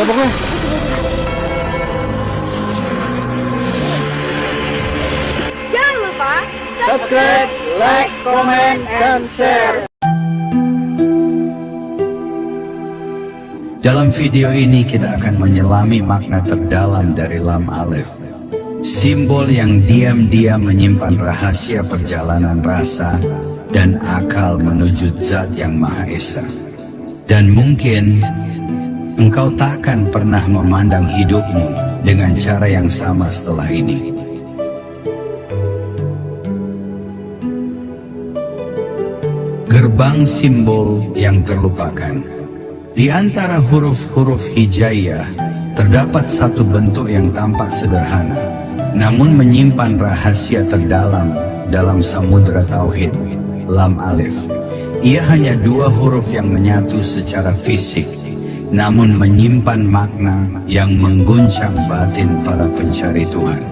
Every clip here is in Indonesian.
sabuknya. Jangan lupa Subscribe, like, comment, and share. Dalam video ini kita akan menyelami makna terdalam dari Lam Alif, simbol yang diam-diam menyimpan rahasia perjalanan rasa dan akal menuju Zat yang Maha Esa. Dan mungkin engkau takkan pernah memandang hidupmu dengan cara yang sama setelah ini. Gerbang simbol yang terlupakan. Di antara huruf-huruf hijaiyah, terdapat satu bentuk yang tampak sederhana, namun menyimpan rahasia terdalam dalam samudera tauhid, Lam Alif. Ia hanya dua huruf yang menyatu secara fisik, namun menyimpan makna yang mengguncang batin para pencari Tuhan.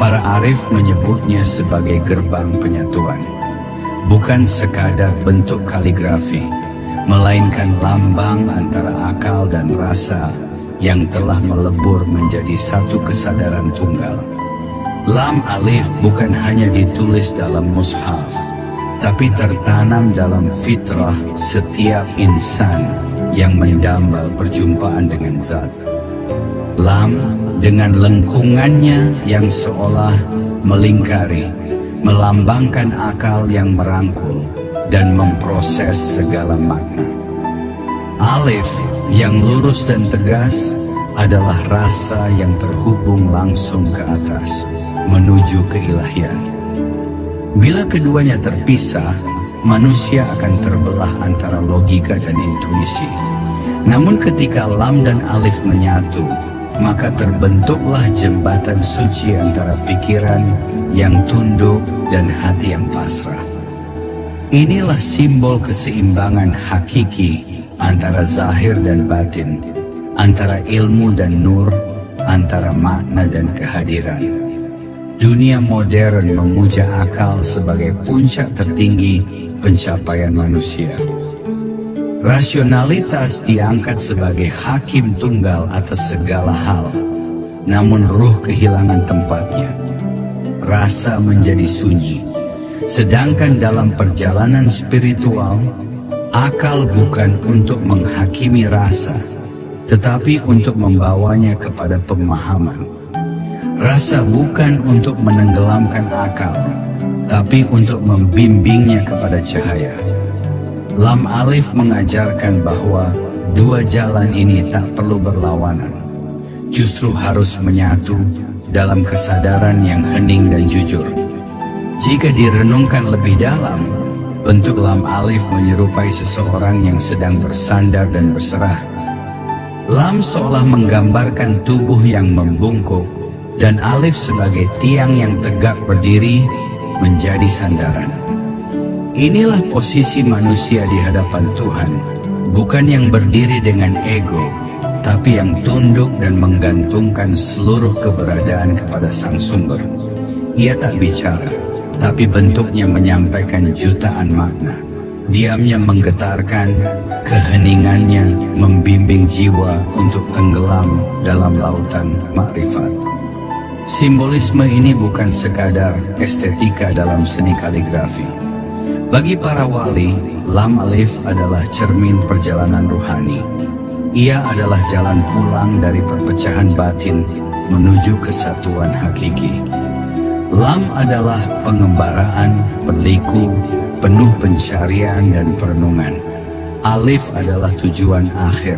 Para arif menyebutnya sebagai gerbang penyatuan, bukan sekadar bentuk kaligrafi, melainkan lambang antara akal dan rasa yang telah melebur menjadi satu kesadaran tunggal. Lam Alif bukan hanya ditulis dalam mushaf, tapi tertanam dalam fitrah setiap insan yang mendamba perjumpaan dengan Zat. Lam dengan lengkungannya yang seolah melingkari, melambangkan akal yang merangkul dan memproses segala makna. Alif yang lurus dan tegas adalah rasa yang terhubung langsung ke atas, menuju keilahian. Bila keduanya terpisah, manusia akan terbelah antara logika dan intuisi. Namun ketika Lam dan Alif menyatu, maka terbentuklah jembatan suci antara pikiran yang tunduk dan hati yang pasrah. Inilah simbol keseimbangan hakiki antara zahir dan batin, antara ilmu dan nur, antara makna dan kehadiran. Dunia modern memuja akal sebagai puncak tertinggi pencapaian manusia. Rasionalitas diangkat sebagai hakim tunggal atas segala hal, namun ruh kehilangan tempatnya. Rasa menjadi sunyi. Sedangkan dalam perjalanan spiritual, akal bukan untuk menghakimi rasa, tetapi untuk membawanya kepada pemahaman. Rasa bukan untuk menenggelamkan akal, tapi untuk membimbingnya kepada cahaya. Lam Alif mengajarkan bahwa dua jalan ini tak perlu berlawanan, justru harus menyatu dalam kesadaran yang hening dan jujur. Jika direnungkan lebih dalam, bentuk Lam Alif menyerupai seseorang yang sedang bersandar dan berserah. Lam seolah menggambarkan tubuh yang membungkuk, dan Alif sebagai tiang yang tegak berdiri menjadi sandaran. Inilah posisi manusia di hadapan Tuhan, bukan yang berdiri dengan ego, tapi yang tunduk dan menggantungkan seluruh keberadaan kepada Sang Sumber. Ia tak bicara, tapi bentuknya menyampaikan jutaan makna. Diamnya menggetarkan, keheningannya membimbing jiwa untuk tenggelam dalam lautan makrifat. Simbolisme ini bukan sekadar estetika dalam seni kaligrafi. Bagi para wali, Lam Alif adalah cermin perjalanan ruhani. Ia adalah jalan pulang dari perpecahan batin menuju kesatuan hakiki. Lam adalah pengembaraan, berliku, penuh pencarian dan perenungan. Alif adalah tujuan akhir,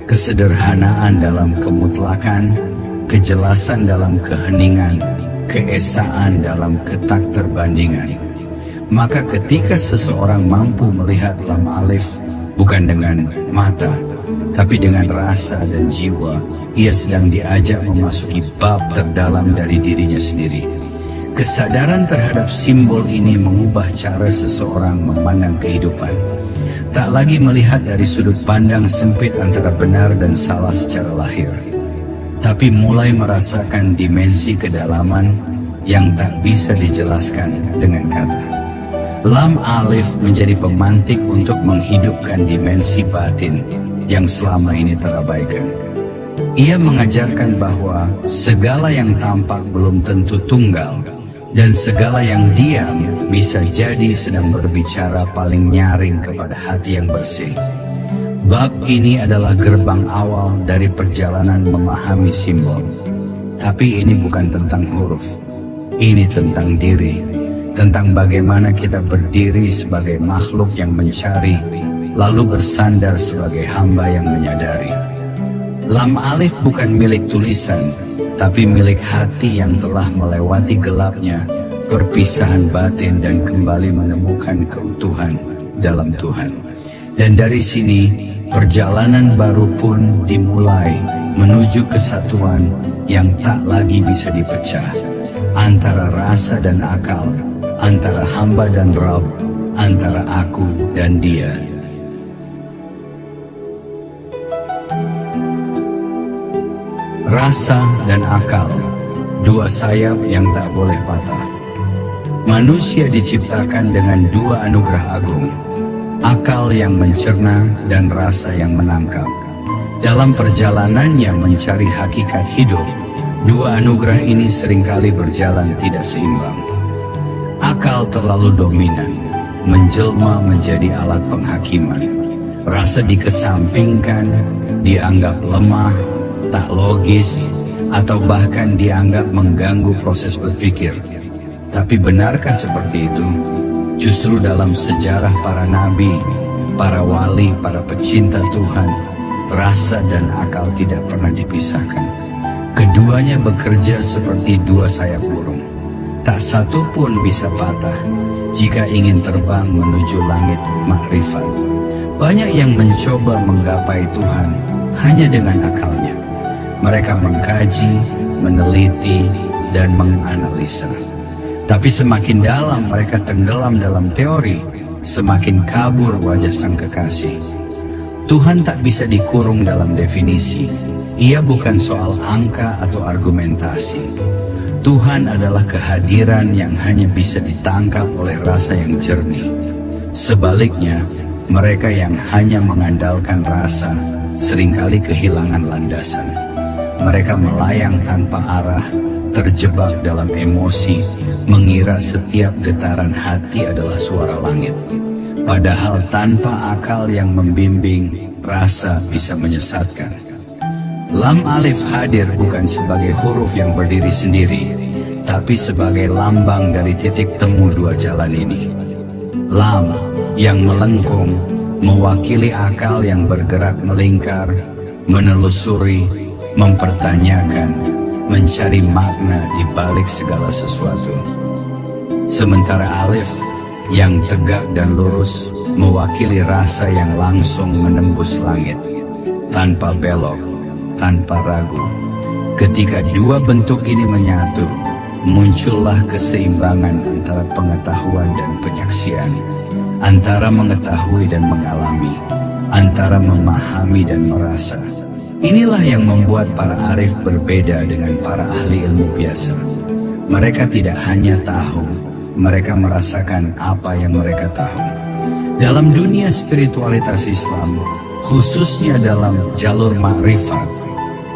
kesederhanaan dalam kemutlakan, kejelasan dalam keheningan, keesaan dalam ketakterbandingan. Maka ketika seseorang mampu melihat Lam Alif bukan dengan mata, tapi dengan rasa dan jiwa, ia sedang diajak memasuki bab terdalam dari dirinya sendiri. Kesadaran terhadap simbol ini mengubah cara seseorang memandang kehidupan. Tak lagi melihat dari sudut pandang sempit antara benar dan salah secara lahir, tapi mulai merasakan dimensi kedalaman yang tak bisa dijelaskan dengan kata. Lam Alif menjadi pemantik untuk menghidupkan dimensi batin yang selama ini terabaikan. Ia mengajarkan bahwa segala yang tampak belum tentu tunggal, dan segala yang diam bisa jadi sedang berbicara paling nyaring kepada hati yang bersih. Bab ini adalah gerbang awal dari perjalanan memahami simbol. Tapi ini bukan tentang huruf. Ini tentang diri, tentang bagaimana kita berdiri sebagai makhluk yang mencari, lalu bersandar sebagai hamba yang menyadari. Lam alif bukan milik tulisan, tapi milik hati yang telah melewati gelapnya perpisahan batin dan kembali menemukan keutuhan dalam Tuhan. Dan dari sini perjalanan baru pun dimulai menuju kesatuan yang tak lagi bisa dipecah, antara rasa dan akal, antara hamba dan Rabb, antara aku dan Dia. Rasa dan akal, dua sayap yang tak boleh patah. Manusia diciptakan dengan dua anugerah agung, akal yang mencerna dan rasa yang menangkap. Dalam perjalanannya mencari hakikat hidup, dua anugerah ini seringkali berjalan tidak seimbang. Akal terlalu dominan, menjelma menjadi alat penghakiman. Rasa dikesampingkan, dianggap lemah, tak logis, atau bahkan dianggap mengganggu proses berpikir. Tapi benarkah seperti itu? Justru dalam sejarah para nabi, para wali, para pecinta Tuhan, rasa dan akal tidak pernah dipisahkan. Keduanya bekerja seperti dua sayap burung. Tak satu pun bisa patah jika ingin terbang menuju langit makrifat. Banyak yang mencoba menggapai Tuhan hanya dengan akalnya. Mereka mengkaji, meneliti, dan menganalisa. Tapi semakin dalam mereka tenggelam dalam teori, semakin kabur wajah Sang Kekasih. Tuhan tak bisa dikurung dalam definisi. Ia bukan soal angka atau argumentasi. Tuhan adalah kehadiran yang hanya bisa ditangkap oleh rasa yang jernih. Sebaliknya, mereka yang hanya mengandalkan rasa seringkali kehilangan landasan. Mereka melayang tanpa arah, terjebak dalam emosi, mengira setiap getaran hati adalah suara langit. Padahal tanpa akal yang membimbing, rasa bisa menyesatkan. Lam alif hadir bukan sebagai huruf yang berdiri sendiri, tapi sebagai lambang dari titik temu dua jalan ini. Lam yang melengkung mewakili akal yang bergerak melingkar, menelusuri, mempertanyakan, mencari makna di balik segala sesuatu. Sementara alif yang tegak dan lurus mewakili rasa yang langsung menembus langit, tanpa belok, tanpa ragu. Ketika dua bentuk ini menyatu, muncullah keseimbangan antara pengetahuan dan penyaksian, antara mengetahui dan mengalami, antara memahami dan merasa. Inilah yang membuat para arif berbeda dengan para ahli ilmu biasa. Mereka tidak hanya tahu, mereka merasakan apa yang mereka tahu. Dalam dunia spiritualitas Islam, khususnya dalam jalur ma'rifat,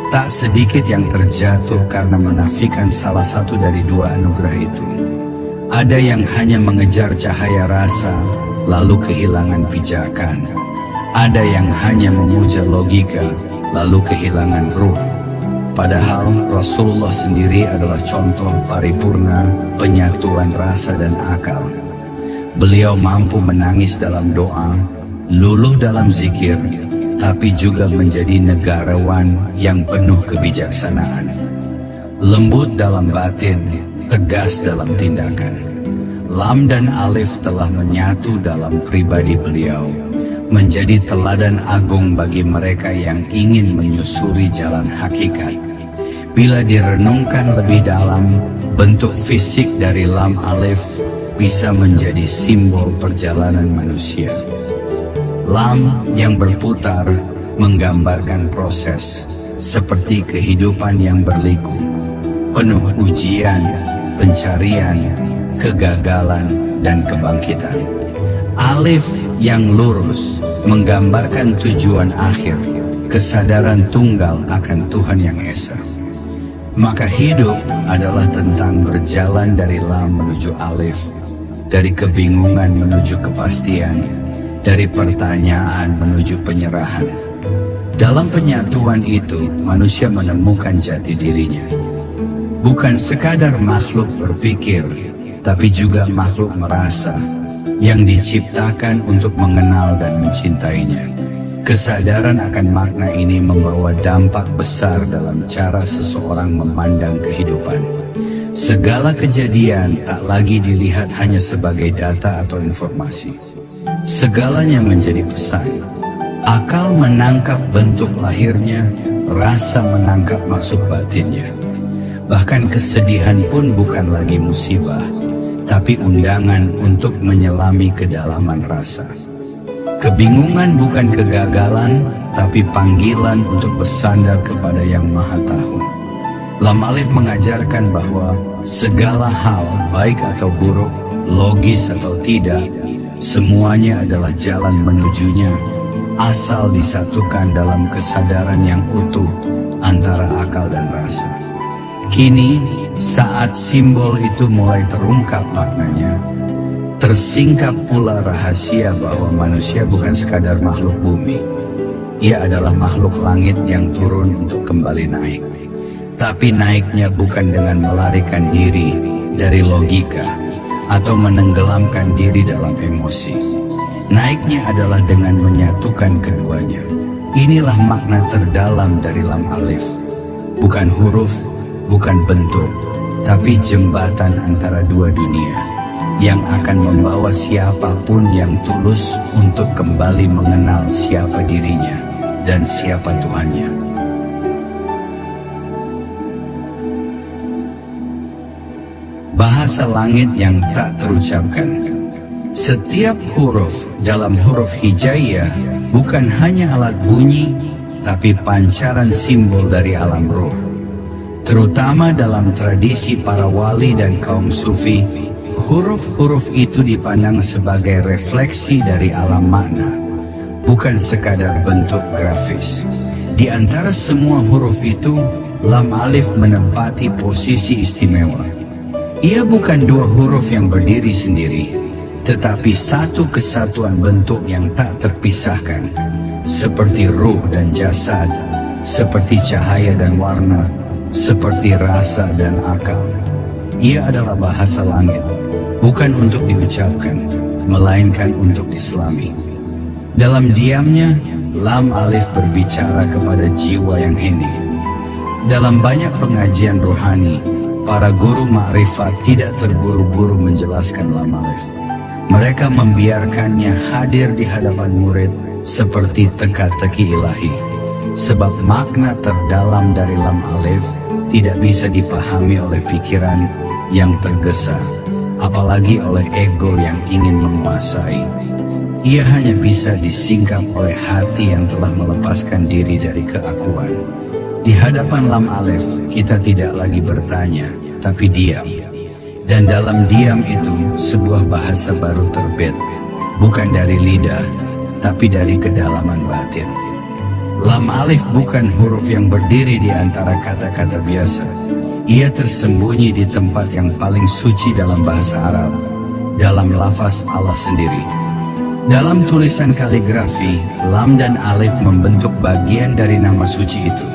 tak sedikit yang terjatuh karena menafikan salah satu dari dua anugerah itu. Ada yang hanya mengejar cahaya rasa, lalu kehilangan pijakan. Ada yang hanya memuja logika, lalu kehilangan ruh. Padahal Rasulullah sendiri adalah contoh paripurna penyatuan rasa dan akal. Beliau mampu menangis dalam doa, luluh dalam zikir, tapi juga menjadi negarawan yang penuh kebijaksanaan. Lembut dalam batin, tegas dalam tindakan. Lam dan alif telah menyatu dalam pribadi beliau, menjadi teladan agung bagi mereka yang ingin menyusuri jalan hakikat. Bila direnungkan lebih dalam, bentuk fisik dari lam alif bisa menjadi simbol perjalanan manusia. Lam yang berputar menggambarkan proses, seperti kehidupan yang berliku, penuh ujian, pencarian, kegagalan, dan kebangkitan. Alif yang lurus menggambarkan tujuan akhir, kesadaran tunggal akan Tuhan yang Esa. Maka hidup adalah tentang berjalan dari lam menuju alif, dari kebingungan menuju kepastian, dari pertanyaan menuju penyerahan. Dalam penyatuan itu, manusia menemukan jati dirinya. Bukan sekadar makhluk berpikir, tapi juga makhluk merasa, yang diciptakan untuk mengenal dan mencintainya. Kesadaran akan makna ini membawa dampak besar dalam cara seseorang memandang kehidupan. Segala kejadian tak lagi dilihat hanya sebagai data atau informasi. Segalanya menjadi pesan. Akal menangkap bentuk lahirnya, rasa menangkap maksud batinnya. Bahkan kesedihan pun bukan lagi musibah, tapi undangan untuk menyelami kedalaman rasa. Kebingungan bukan kegagalan, tapi panggilan untuk bersandar kepada Yang Maha Tahu. Lam Alif mengajarkan bahwa segala hal, baik atau buruk, logis atau tidak, semuanya adalah jalan menujunya, asal disatukan dalam kesadaran yang utuh antara akal dan rasa. Kini, saat simbol itu mulai terungkap maknanya, tersingkap pula rahasia bahwa manusia bukan sekadar makhluk bumi. Ia adalah makhluk langit yang turun untuk kembali naik. Tapi naiknya bukan dengan melarikan diri dari logika atau menenggelamkan diri dalam emosi. Naiknya adalah dengan menyatukan keduanya. Inilah makna terdalam dari lam alif. Bukan huruf, bukan bentuk, tapi jembatan antara dua dunia yang akan membawa siapapun yang tulus untuk kembali mengenal siapa dirinya dan siapa Tuhannya. Bahasa langit yang tak terucapkan. Setiap huruf dalam huruf hijaiyah bukan hanya alat bunyi, tapi pancaran simbol dari alam roh. Terutama dalam tradisi para wali dan kaum sufi, huruf-huruf itu dipandang sebagai refleksi dari alam makna, bukan sekadar bentuk grafis. Di antara semua huruf itu, lam alif menempati posisi istimewa. Ia bukan dua huruf yang berdiri sendiri, tetapi satu kesatuan bentuk yang tak terpisahkan, seperti ruh dan jasad, seperti cahaya dan warna, seperti rasa dan akal. Ia adalah bahasa langit, bukan untuk diucapkan, melainkan untuk diselami. Dalam diamnya, lam alif berbicara kepada jiwa yang hening. Dalam banyak pengajian rohani, para guru ma'rifat tidak terburu-buru menjelaskan lam alif. Mereka membiarkannya hadir di hadapan murid seperti teka-teki ilahi. Sebab makna terdalam dari lam alif tidak bisa dipahami oleh pikiran yang tergesa, apalagi oleh ego yang ingin menguasai. Ia hanya bisa disingkap oleh hati yang telah melepaskan diri dari keakuan. Di hadapan lam alif, kita tidak lagi bertanya, tapi diam. Dan dalam diam itu, sebuah bahasa baru terbit, bukan dari lidah, tapi dari kedalaman batin. Lam alif bukan huruf yang berdiri di antara kata-kata biasa. Ia tersembunyi di tempat yang paling suci dalam bahasa Arab, dalam lafaz Allah sendiri. Dalam tulisan kaligrafi, lam dan alif membentuk bagian dari nama suci itu.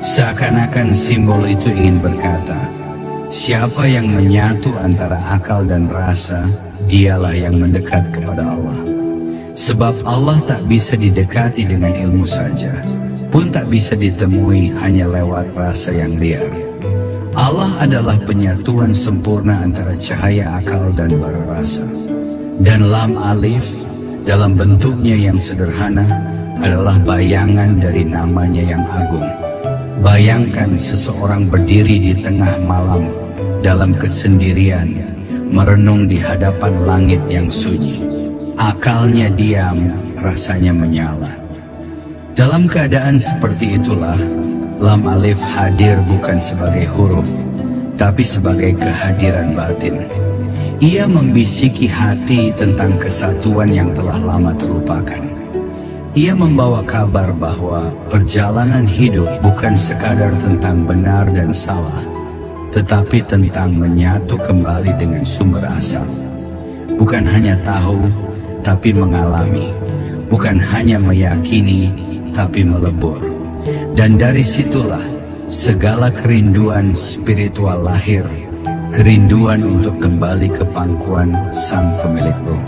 Seakan-akan simbol itu ingin berkata, siapa yang menyatu antara akal dan rasa, dialah yang mendekat kepada Allah. Sebab Allah tak bisa didekati dengan ilmu saja, pun tak bisa ditemui hanya lewat rasa yang liar. Allah adalah penyatuan sempurna antara cahaya akal dan bara rasa. Dan lam alif dalam bentuknya yang sederhana adalah bayangan dari namanya yang agung. Bayangkan seseorang berdiri di tengah malam dalam kesendirian, merenung di hadapan langit yang sunyi. Akalnya diam, rasanya menyala. Dalam keadaan seperti itulah, lam alif hadir bukan sebagai huruf, tapi sebagai kehadiran batin. Ia membisiki hati tentang kesatuan yang telah lama terlupakan. Ia membawa kabar bahwa perjalanan hidup bukan sekadar tentang benar dan salah, tetapi tentang menyatu kembali dengan sumber asal. Bukan hanya tahu, tapi mengalami. Bukan hanya meyakini, tapi melebur. Dan dari situlah segala kerinduan spiritual lahir, kerinduan untuk kembali ke pangkuan sang pemilik roh.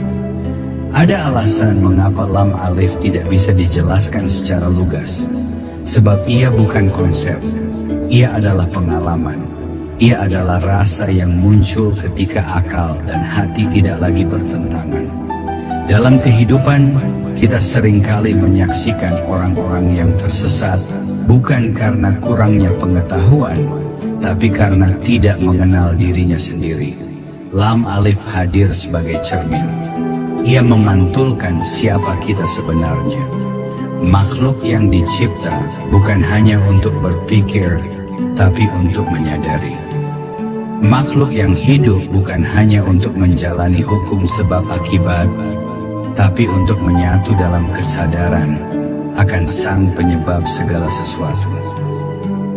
Ada alasan mengapa lam alif tidak bisa dijelaskan secara lugas. Sebab ia bukan konsep, ia adalah pengalaman. Ia adalah rasa yang muncul ketika akal dan hati tidak lagi bertentangan. Dalam kehidupan, kita seringkali menyaksikan orang-orang yang tersesat bukan karena kurangnya pengetahuan, tapi karena tidak mengenal dirinya sendiri. Lam alif hadir sebagai cermin. Ia memantulkan siapa kita sebenarnya. Makhluk yang dicipta bukan hanya untuk berpikir, tapi untuk menyadari. Makhluk yang hidup bukan hanya untuk menjalani hukum sebab akibat, tapi untuk menyatu dalam kesadaran akan sang penyebab segala sesuatu.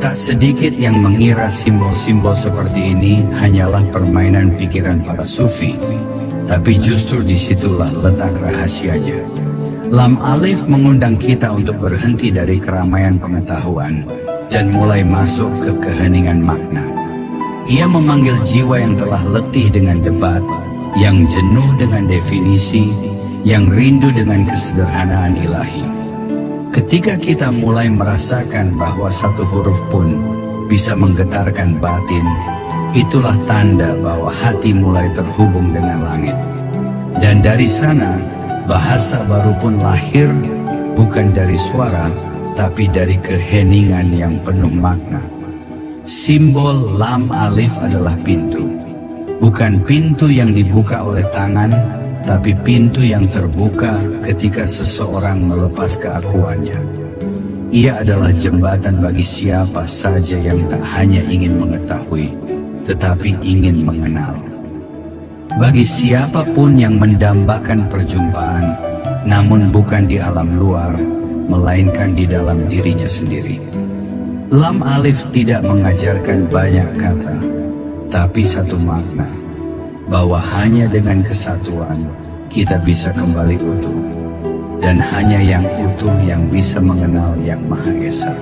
Tak sedikit yang mengira simbol-simbol seperti ini hanyalah permainan pikiran para sufi. Tapi justru disitulah letak rahasianya. Lam alif mengundang kita untuk berhenti dari keramaian pengetahuan dan mulai masuk ke keheningan makna. Ia memanggil jiwa yang telah letih dengan debat, yang jenuh dengan definisi, yang rindu dengan kesederhanaan ilahi. Ketika kita mulai merasakan bahwa satu huruf pun bisa menggetarkan batin, itulah tanda bahwa hati mulai terhubung dengan langit. Dan dari sana, bahasa baru pun lahir, bukan dari suara, tapi dari keheningan yang penuh makna. Simbol lam alif adalah pintu. Bukan pintu yang dibuka oleh tangan, tapi pintu yang terbuka ketika seseorang melepas keakuannya. Ia adalah jembatan bagi siapa saja yang tak hanya ingin mengetahui, tetapi ingin mengenal. Bagi siapapun yang mendambakan perjumpaan, namun bukan di alam luar, melainkan di dalam dirinya sendiri. Lam alif tidak mengajarkan banyak kata, tapi satu makna, bahwa hanya dengan kesatuan kita bisa kembali utuh, dan hanya yang utuh yang bisa mengenal Yang Maha Esa.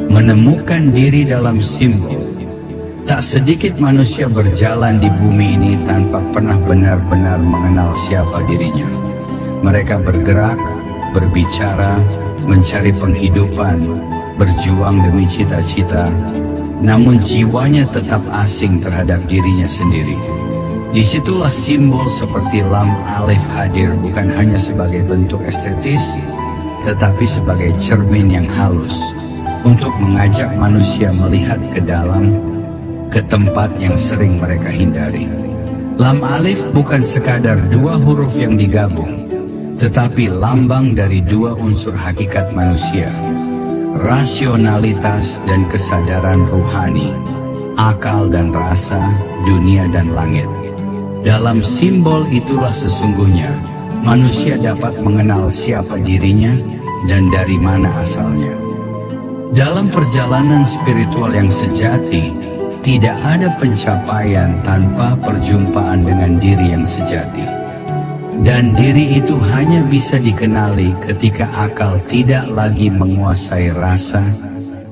Menemukan diri dalam simbol. Tak sedikit manusia berjalan di bumi ini tanpa pernah benar-benar mengenal siapa dirinya. Mereka bergerak, berbicara, mencari penghidupan, berjuang demi cita-cita, namun jiwanya tetap asing terhadap dirinya sendiri. Disitulah simbol seperti lam alif hadir, bukan hanya sebagai bentuk estetis, tetapi sebagai cermin yang halus untuk mengajak manusia melihat ke dalam, ke tempat yang sering mereka hindari. Lam alif bukan sekadar dua huruf yang digabung, tetapi lambang dari dua unsur hakikat manusia, rasionalitas dan kesadaran ruhani, akal dan rasa, dunia dan langit. Dalam simbol itulah sesungguhnya manusia dapat mengenal siapa dirinya dan dari mana asalnya. Dalam perjalanan spiritual yang sejati, tidak ada pencapaian tanpa perjumpaan dengan diri yang sejati. Dan diri itu hanya bisa dikenali ketika akal tidak lagi menguasai rasa,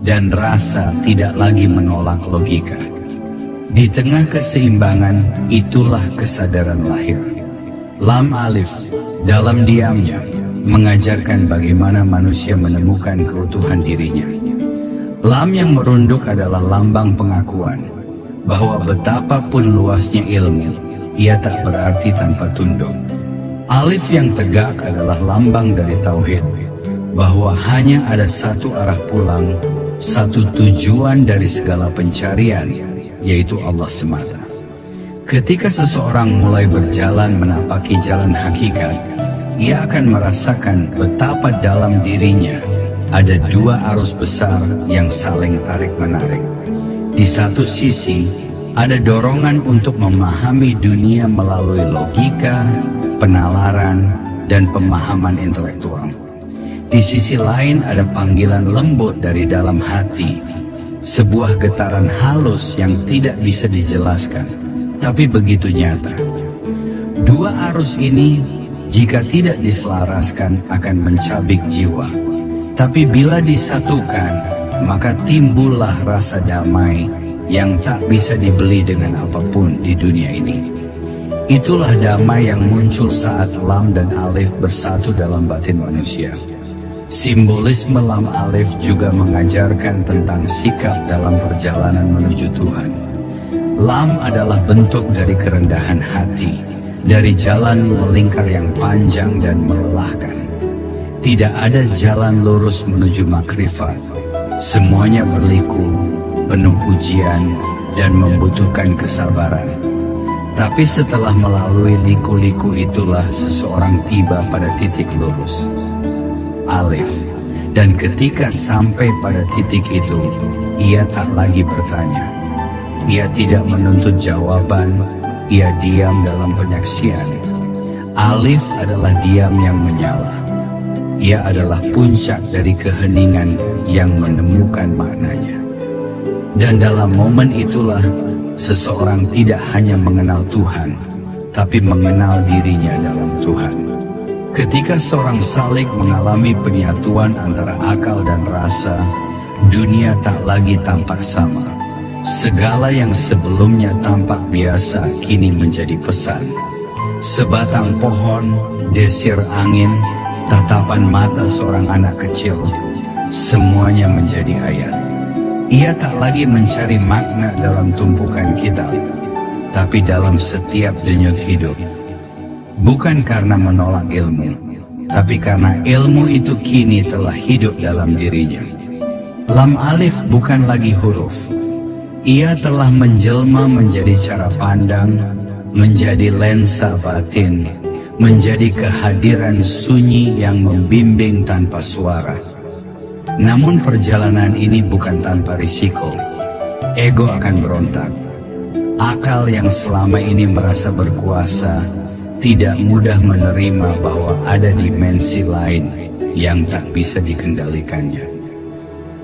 dan rasa tidak lagi menolak logika. Di tengah keseimbangan, itulah kesadaran lahir. Lam alif, dalam diamnya, mengajarkan bagaimana manusia menemukan keutuhan dirinya. Lam yang merunduk adalah lambang pengakuan, bahwa betapapun luasnya ilmu, ia tak berarti tanpa tunduk. Alif yang tegak adalah lambang dari tauhid, bahwa hanya ada satu arah pulang, satu tujuan dari segala pencarian, yaitu Allah semata. Ketika seseorang mulai berjalan menapaki jalan hakikat, ia akan merasakan betapa dalam dirinya ada dua arus besar yang saling tarik-menarik. Di satu sisi, ada dorongan untuk memahami dunia melalui logika, penalaran, dan pemahaman intelektual. Di sisi lain ada panggilan lembut dari dalam hati, sebuah getaran halus yang tidak bisa dijelaskan, tapi begitu nyata. Dua arus ini jika tidak diselaraskan akan mencabik jiwa, tapi bila disatukan maka timbullah rasa damai yang tak bisa dibeli dengan apapun di dunia ini. Itulah damai yang muncul saat lam dan alif bersatu dalam batin manusia. Simbolisme lam alif juga mengajarkan tentang sikap dalam perjalanan menuju Tuhan. Lam adalah bentuk dari kerendahan hati, dari jalan melingkar yang panjang dan melelahkan. Tidak ada jalan lurus menuju makrifat. Semuanya berliku, penuh ujian, dan membutuhkan kesabaran. Tapi setelah melalui liku-liku itulah seseorang tiba pada titik lurus, alif. Dan ketika sampai pada titik itu, ia tak lagi bertanya. Ia tidak menuntut jawaban, ia diam dalam penyaksian. Alif adalah diam yang menyala. Ia adalah puncak dari keheningan yang menemukan maknanya. Dan dalam momen itulah seseorang tidak hanya mengenal Tuhan, tapi mengenal dirinya dalam Tuhan. Ketika seorang salik mengalami penyatuan antara akal dan rasa, dunia tak lagi tampak sama. Segala yang sebelumnya tampak biasa kini menjadi pesan. Sebatang pohon, desir angin, tatapan mata seorang anak kecil, semuanya menjadi ayat. Ia tak lagi mencari makna dalam tumpukan kitab, tapi dalam setiap denyut hidup. Bukan karena menolak ilmu, tapi karena ilmu itu kini telah hidup dalam dirinya. Lam alif bukan lagi huruf. Ia telah menjelma menjadi cara pandang, menjadi lensa batin, menjadi kehadiran sunyi yang membimbing tanpa suara. Namun perjalanan ini bukan tanpa risiko. Ego akan berontak. Akal yang selama ini merasa berkuasa tidak mudah menerima bahwa ada dimensi lain yang tak bisa dikendalikannya.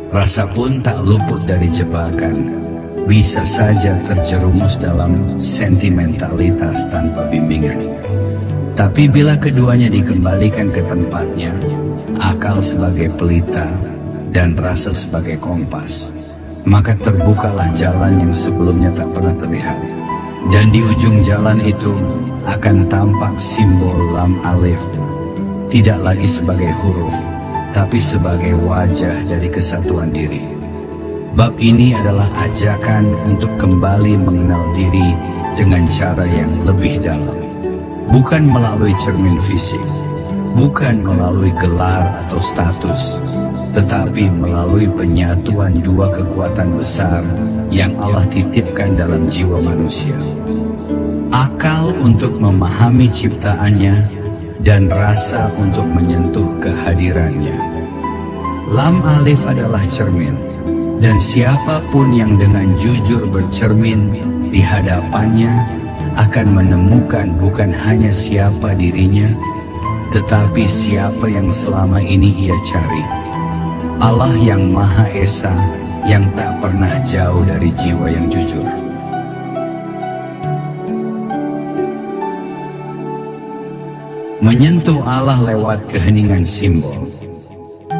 Rasa pun tak luput dari jebakan. Bisa saja terjerumus dalam sentimentalitas tanpa bimbingan. Tapi bila keduanya dikembalikan ke tempatnya, akal sebagai pelita dan rasa sebagai kompas, maka terbukalah jalan yang sebelumnya tak pernah terlihat. Dan di ujung jalan itu akan tampak simbol lam alif, tidak lagi sebagai huruf, tapi sebagai wajah dari kesatuan diri. Bab ini adalah ajakan untuk kembali mengenal diri dengan cara yang lebih dalam. Bukan melalui cermin fisik, bukan melalui gelar atau status, tetapi melalui penyatuan dua kekuatan besar yang Allah titipkan dalam jiwa manusia. Akal untuk memahami ciptaannya dan rasa untuk menyentuh kehadirannya. Lam alif adalah cermin, dan siapapun yang dengan jujur bercermin di hadapannya akan menemukan bukan hanya siapa dirinya, tetapi siapa yang selama ini ia cari. Allah yang Maha Esa, yang tak pernah jauh dari jiwa yang jujur. Menyentuh Allah lewat keheningan simbol.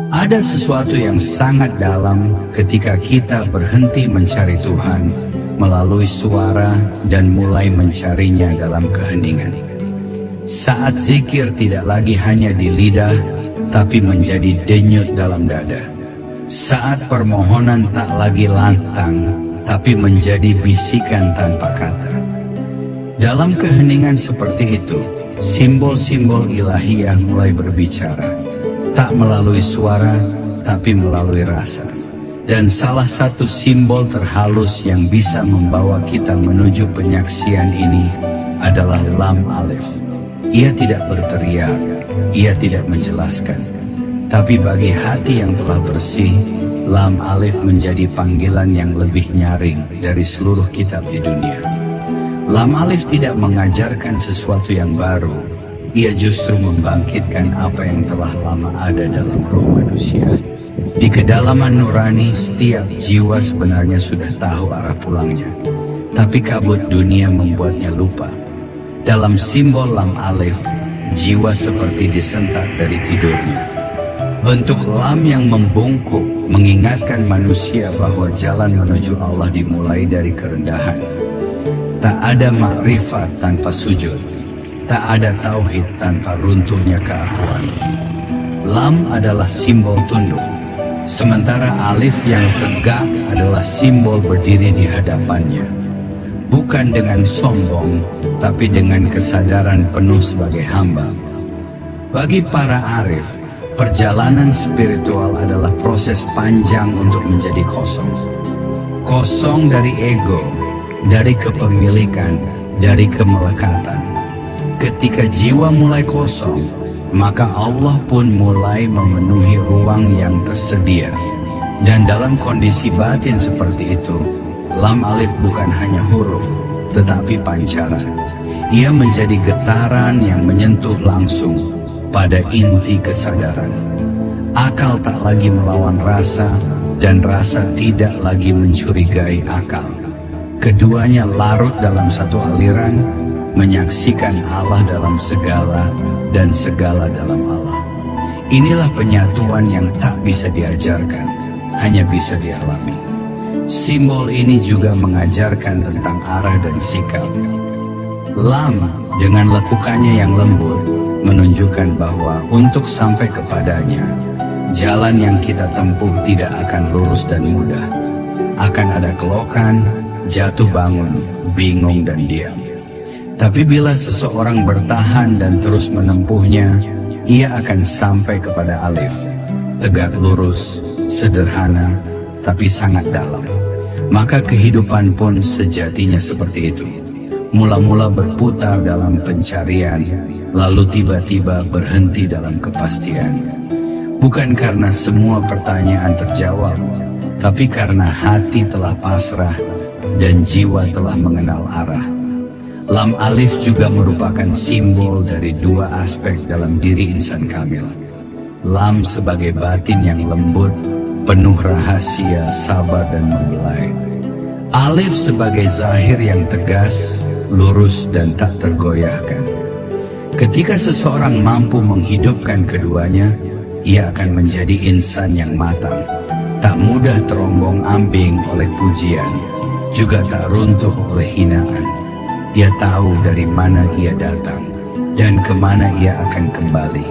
Ada sesuatu yang sangat dalam ketika kita berhenti mencari Tuhan melalui suara dan mulai mencarinya dalam keheningan. Saat zikir tidak lagi hanya di lidah, tapi menjadi denyut dalam dada. Saat permohonan tak lagi lantang, tapi menjadi bisikan tanpa kata. Dalam keheningan seperti itu, simbol-simbol ilahiyah mulai berbicara. Tak melalui suara, tapi melalui rasa. Dan salah satu simbol terhalus yang bisa membawa kita menuju penyaksian ini adalah lam alif. Ia tidak berteriak, ia tidak menjelaskan. Tapi bagi hati yang telah bersih, lam alif menjadi panggilan yang lebih nyaring dari seluruh kitab di dunia. Lam alif tidak mengajarkan sesuatu yang baru, ia justru membangkitkan apa yang telah lama ada dalam roh manusia. Di kedalaman nurani, setiap jiwa sebenarnya sudah tahu arah pulangnya, tapi kabut dunia membuatnya lupa. Dalam simbol lam alif, jiwa seperti disentak dari tidurnya. Bentuk lam yang membungkuk mengingatkan manusia bahwa jalan menuju Allah dimulai dari kerendahan. Tak ada makrifat tanpa sujud, tak ada tauhid tanpa runtuhnya keakuan. Lam adalah simbol tunduk, sementara alif yang tegak adalah simbol berdiri di hadapannya. Bukan dengan sombong, tapi dengan kesadaran penuh sebagai hamba. Bagi para arif, perjalanan spiritual adalah proses panjang untuk menjadi kosong. Kosong dari ego, dari kepemilikan, dari kemelekatan. Ketika jiwa mulai kosong, maka Allah pun mulai memenuhi ruang yang tersedia. Dan dalam kondisi batin seperti itu, lam alif bukan hanya huruf, tetapi pancaran. Ia menjadi getaran yang menyentuh langsung pada inti kesadaran. Akal tak lagi melawan rasa, dan rasa tidak lagi mencurigai akal. Keduanya larut dalam satu aliran, menyaksikan Allah dalam segala dan segala dalam Allah. Inilah penyatuan yang tak bisa diajarkan, hanya bisa dialami. Simbol ini juga mengajarkan tentang arah dan sikap. Lam dengan lekukannya yang lembut menunjukkan bahwa untuk sampai kepadanya, jalan yang kita tempuh tidak akan lurus dan mudah. Akan ada kelokan, jatuh bangun, bingung dan diam. Tapi bila seseorang bertahan dan terus menempuhnya, ia akan sampai kepada alif. Tegak lurus, sederhana, tapi sangat dalam. Maka kehidupan pun sejatinya seperti itu. Mula-mula berputar dalam pencarian, lalu tiba-tiba berhenti dalam kepastian. Bukan karena semua pertanyaan terjawab, tapi karena hati telah pasrah dan jiwa telah mengenal arah. Lam alif juga merupakan simbol dari dua aspek dalam diri insan kamil. Lam sebagai batin yang lembut, penuh rahasia, sabar dan membelai. Alif sebagai zahir yang tegas, lurus dan tak tergoyahkan. Ketika seseorang mampu menghidupkan keduanya, ia akan menjadi insan yang matang, tak mudah teronggong ambing oleh pujian, juga tak runtuh oleh hinaan. Ia tahu dari mana ia datang dan kemana ia akan kembali.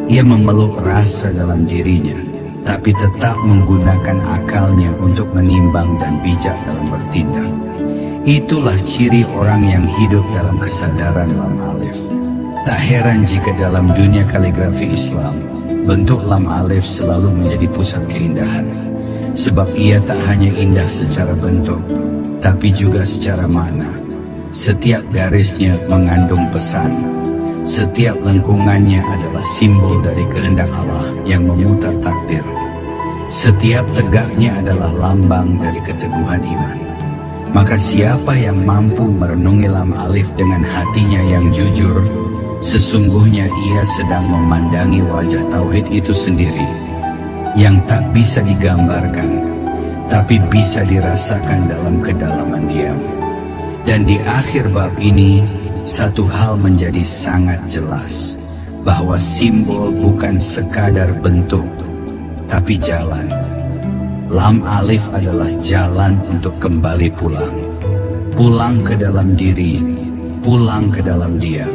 Ia memeluk rasa dalam dirinya, tapi tetap menggunakan akalnya untuk menimbang dan bijak dalam bertindak. Itulah ciri orang yang hidup dalam kesadaran lam alif. Tak heran jika dalam dunia kaligrafi Islam, bentuk lam alif selalu menjadi pusat keindahan. Sebab ia tak hanya indah secara bentuk, tapi juga secara makna. Setiap garisnya mengandung pesan. Setiap lengkungannya adalah simbol dari kehendak Allah yang memutar takdir. Setiap tegaknya adalah lambang dari keteguhan iman. Maka siapa yang mampu merenungi lam alif dengan hatinya yang jujur, sesungguhnya ia sedang memandangi wajah tauhid itu sendiri, yang tak bisa digambarkan, tapi bisa dirasakan dalam kedalaman diam. Dan di akhir bab ini, satu hal menjadi sangat jelas, bahwa simbol bukan sekadar bentuk, tapi jalan. Lam alif adalah jalan untuk kembali pulang. Pulang ke dalam diri, pulang ke dalam diam.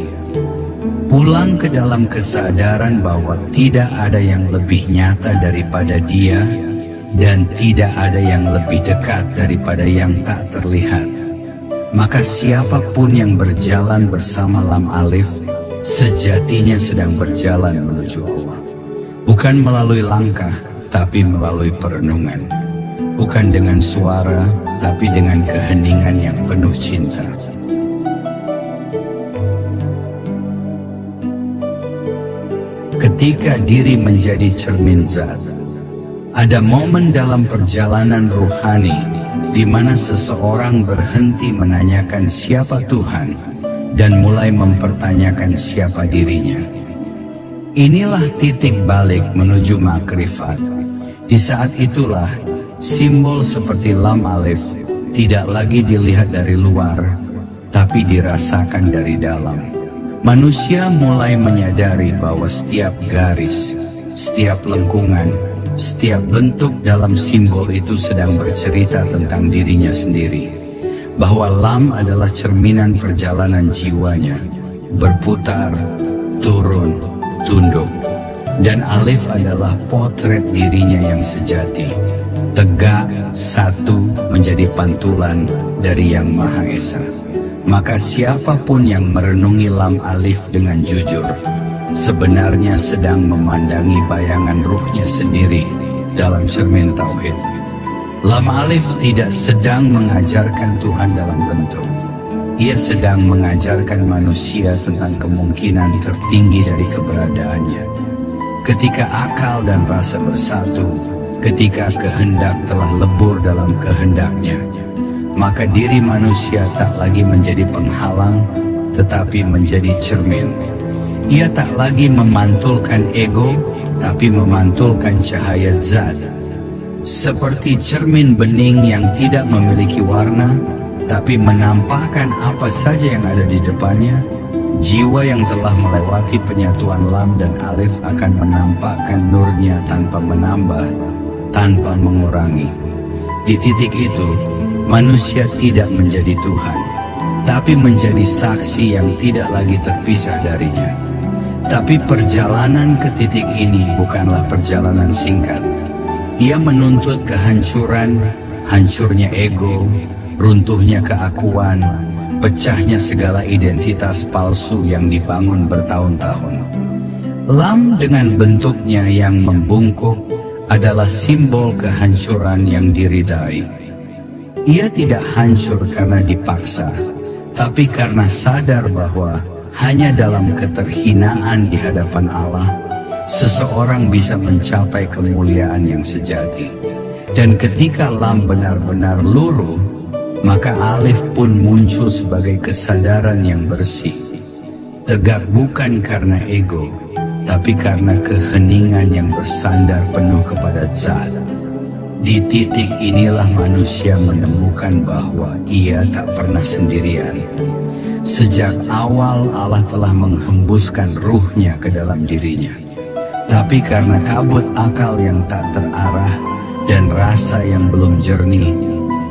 Pulang ke dalam kesadaran bahwa tidak ada yang lebih nyata daripada dia, dan tidak ada yang lebih dekat daripada yang tak terlihat. Maka siapapun yang berjalan bersama lam alif, sejatinya sedang berjalan menuju Allah. Bukan melalui langkah, tapi melalui perenungan. Bukan dengan suara, tapi dengan keheningan yang penuh cinta. Ketika diri menjadi cermin zat, Ada momen dalam perjalanan rohani di mana seseorang berhenti menanyakan siapa Tuhan dan mulai mempertanyakan siapa dirinya. Inilah titik balik menuju makrifat. Di saat itulah simbol seperti lam alif tidak lagi dilihat dari luar, tapi dirasakan dari dalam. Manusia mulai menyadari bahwa setiap garis, setiap lengkungan, setiap bentuk dalam simbol itu sedang bercerita tentang dirinya sendiri. Bahwa lam adalah cerminan perjalanan jiwanya, berputar, turun, tunduk. Dan alif adalah potret dirinya yang sejati, tegak, satu, menjadi pantulan dari Yang Maha Esa. Maka siapapun yang merenungi lam alif dengan jujur, sebenarnya sedang memandangi bayangan ruhnya sendiri dalam cermin tauhid. Lam alif tidak sedang mengajarkan Tuhan dalam bentuk. Ia sedang mengajarkan manusia tentang kemungkinan tertinggi dari keberadaannya. Ketika akal dan rasa bersatu, ketika kehendak telah lebur dalam kehendaknya, maka diri manusia tak lagi menjadi penghalang, tetapi menjadi cermin. Ia tak lagi memantulkan ego, tapi memantulkan cahaya zat. Seperti cermin bening yang tidak memiliki warna, tapi menampakkan apa saja yang ada di depannya. Jiwa yang telah melewati penyatuan lam dan alif akan menampakkan nurnya tanpa menambah, tanpa mengurangi. Di titik itu, manusia tidak menjadi Tuhan, tapi menjadi saksi yang tidak lagi terpisah darinya. Tapi perjalanan ke titik ini bukanlah perjalanan singkat. Ia menuntut kehancuran, hancurnya ego, runtuhnya keakuan, pecahnya segala identitas palsu yang dibangun bertahun-tahun. Lam dengan bentuknya yang membungkuk adalah simbol kehancuran yang diridai. Ia tidak hancur karena dipaksa, tapi karena sadar bahwa hanya dalam keterhinaan di hadapan Allah, seseorang bisa mencapai kemuliaan yang sejati. Dan ketika lam benar-benar luruh, maka alif pun muncul sebagai kesadaran yang bersih. Tegak bukan karena ego, tapi karena keheningan yang bersandar penuh kepada zat. Di titik inilah manusia menemukan bahwa ia tak pernah sendirian. Sejak awal Allah telah menghembuskan ruhnya ke dalam dirinya. Tapi karena kabut akal yang tak terarah dan rasa yang belum jernih,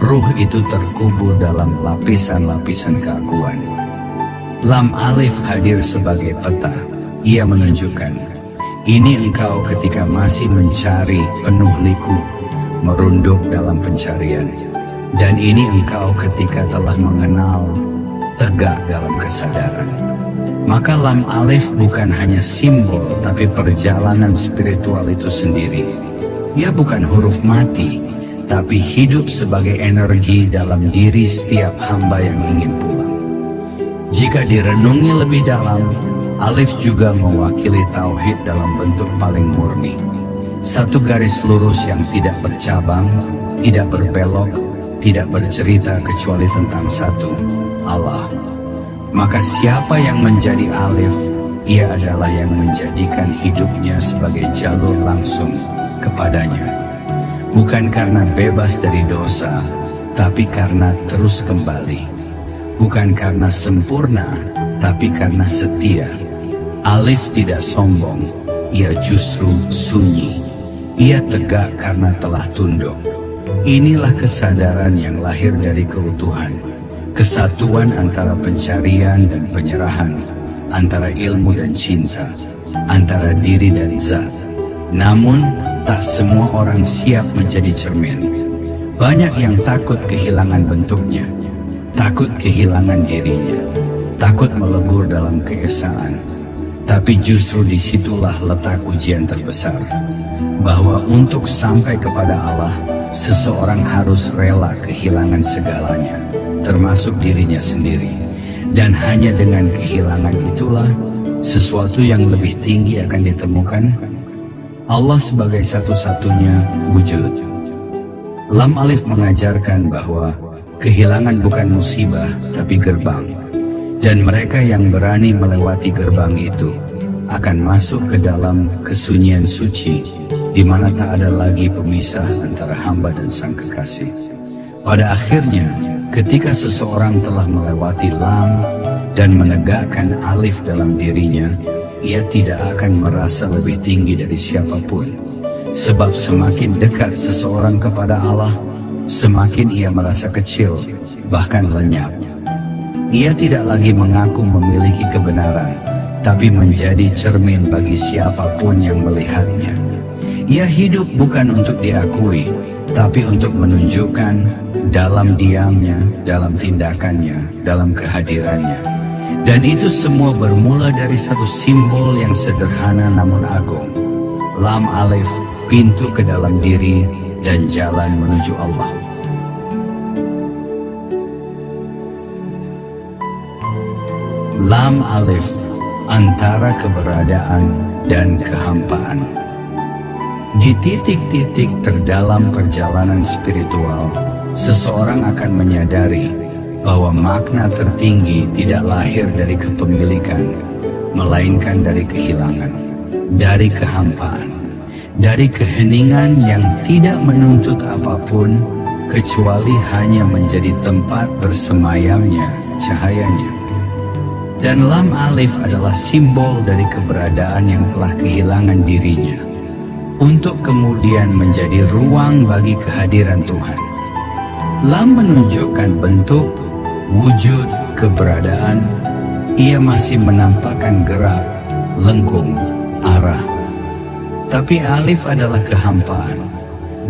ruh itu terkubur dalam lapisan-lapisan keakuan. Lam alif hadir sebagai peta. Ia menunjukkan, ini engkau ketika masih mencari penuh liku, merunduk dalam pencarian. Dan ini engkau ketika telah mengenal, tegak dalam kesadaran. Maka lam alif bukan hanya simbol, tapi perjalanan spiritual itu sendiri. Ia bukan huruf mati, tapi hidup sebagai energi dalam diri setiap hamba yang ingin pulang. Jika direnungi lebih dalam, alif juga mewakili tauhid dalam bentuk paling murni. Satu garis lurus yang tidak bercabang, tidak berbelok, tidak bercerita kecuali tentang satu, Allah. Maka siapa yang menjadi alif, ia adalah yang menjadikan hidupnya sebagai jalur langsung kepadanya. Bukan karena bebas dari dosa, tapi karena terus kembali. Bukan karena sempurna, tapi karena setia. Alif tidak sombong, ia justru sunyi. Ia tegak karena telah tunduk. Inilah kesadaran yang lahir dari keutuhan. Kesatuan antara pencarian dan penyerahan, antara ilmu dan cinta, antara diri dan zat. Namun, tak semua orang siap menjadi cermin. Banyak yang takut kehilangan bentuknya, takut kehilangan dirinya, takut melebur dalam keesaan. Tapi justru disitulah letak ujian terbesar, bahwa untuk sampai kepada Allah, seseorang harus rela kehilangan segalanya, termasuk dirinya sendiri. Dan hanya dengan kehilangan itulah, sesuatu yang lebih tinggi akan ditemukan. Allah sebagai satu-satunya wujud. Lam Alif mengajarkan bahwa kehilangan bukan musibah tapi gerbang, dan mereka yang berani melewati gerbang itu akan masuk ke dalam kesunyian suci, di mana tak ada lagi pemisah antara hamba dan sang kekasih. Pada akhirnya, ketika seseorang telah melewati lam dan menegakkan alif dalam dirinya, ia tidak akan merasa lebih tinggi dari siapapun. Sebab semakin dekat seseorang kepada Allah, semakin ia merasa kecil, bahkan lenyap. Ia tidak lagi mengaku memiliki kebenaran, tapi menjadi cermin bagi siapapun yang melihatnya. Ia hidup bukan untuk diakui, tapi untuk menunjukkan dalam diamnya, dalam tindakannya, dalam kehadirannya. Dan itu semua bermula dari satu simbol yang sederhana namun agung. Lam Alif, pintu ke dalam diri dan jalan menuju Allah. Lam Alif, antara keberadaan dan kehampaan. Di titik-titik terdalam perjalanan spiritual, seseorang akan menyadari bahwa makna tertinggi tidak lahir dari kepemilikan, melainkan dari kehilangan, dari kehampaan, dari keheningan yang tidak menuntut apapun kecuali hanya menjadi tempat bersemayamnya cahayanya. Dan Lam Alif adalah simbol dari keberadaan yang telah kehilangan dirinya, untuk kemudian menjadi ruang bagi kehadiran Tuhan. Lam menunjukkan bentuk, wujud, keberadaan. Ia masih menampakkan gerak, lengkung, arah. Tapi Alif adalah kehampaan,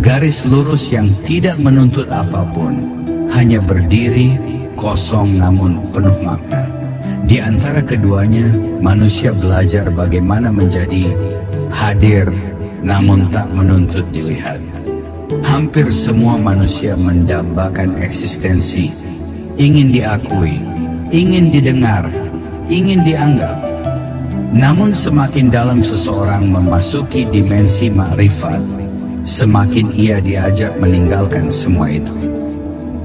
garis lurus yang tidak menuntut apapun, hanya berdiri, kosong namun penuh makna. Di antara keduanya, manusia belajar bagaimana menjadi hadir namun tak menuntut dilihat. Hampir semua manusia mendambakan eksistensi, ingin diakui, ingin didengar, ingin dianggap. Namun semakin dalam seseorang memasuki dimensi ma'rifat, semakin ia diajak meninggalkan semua itu.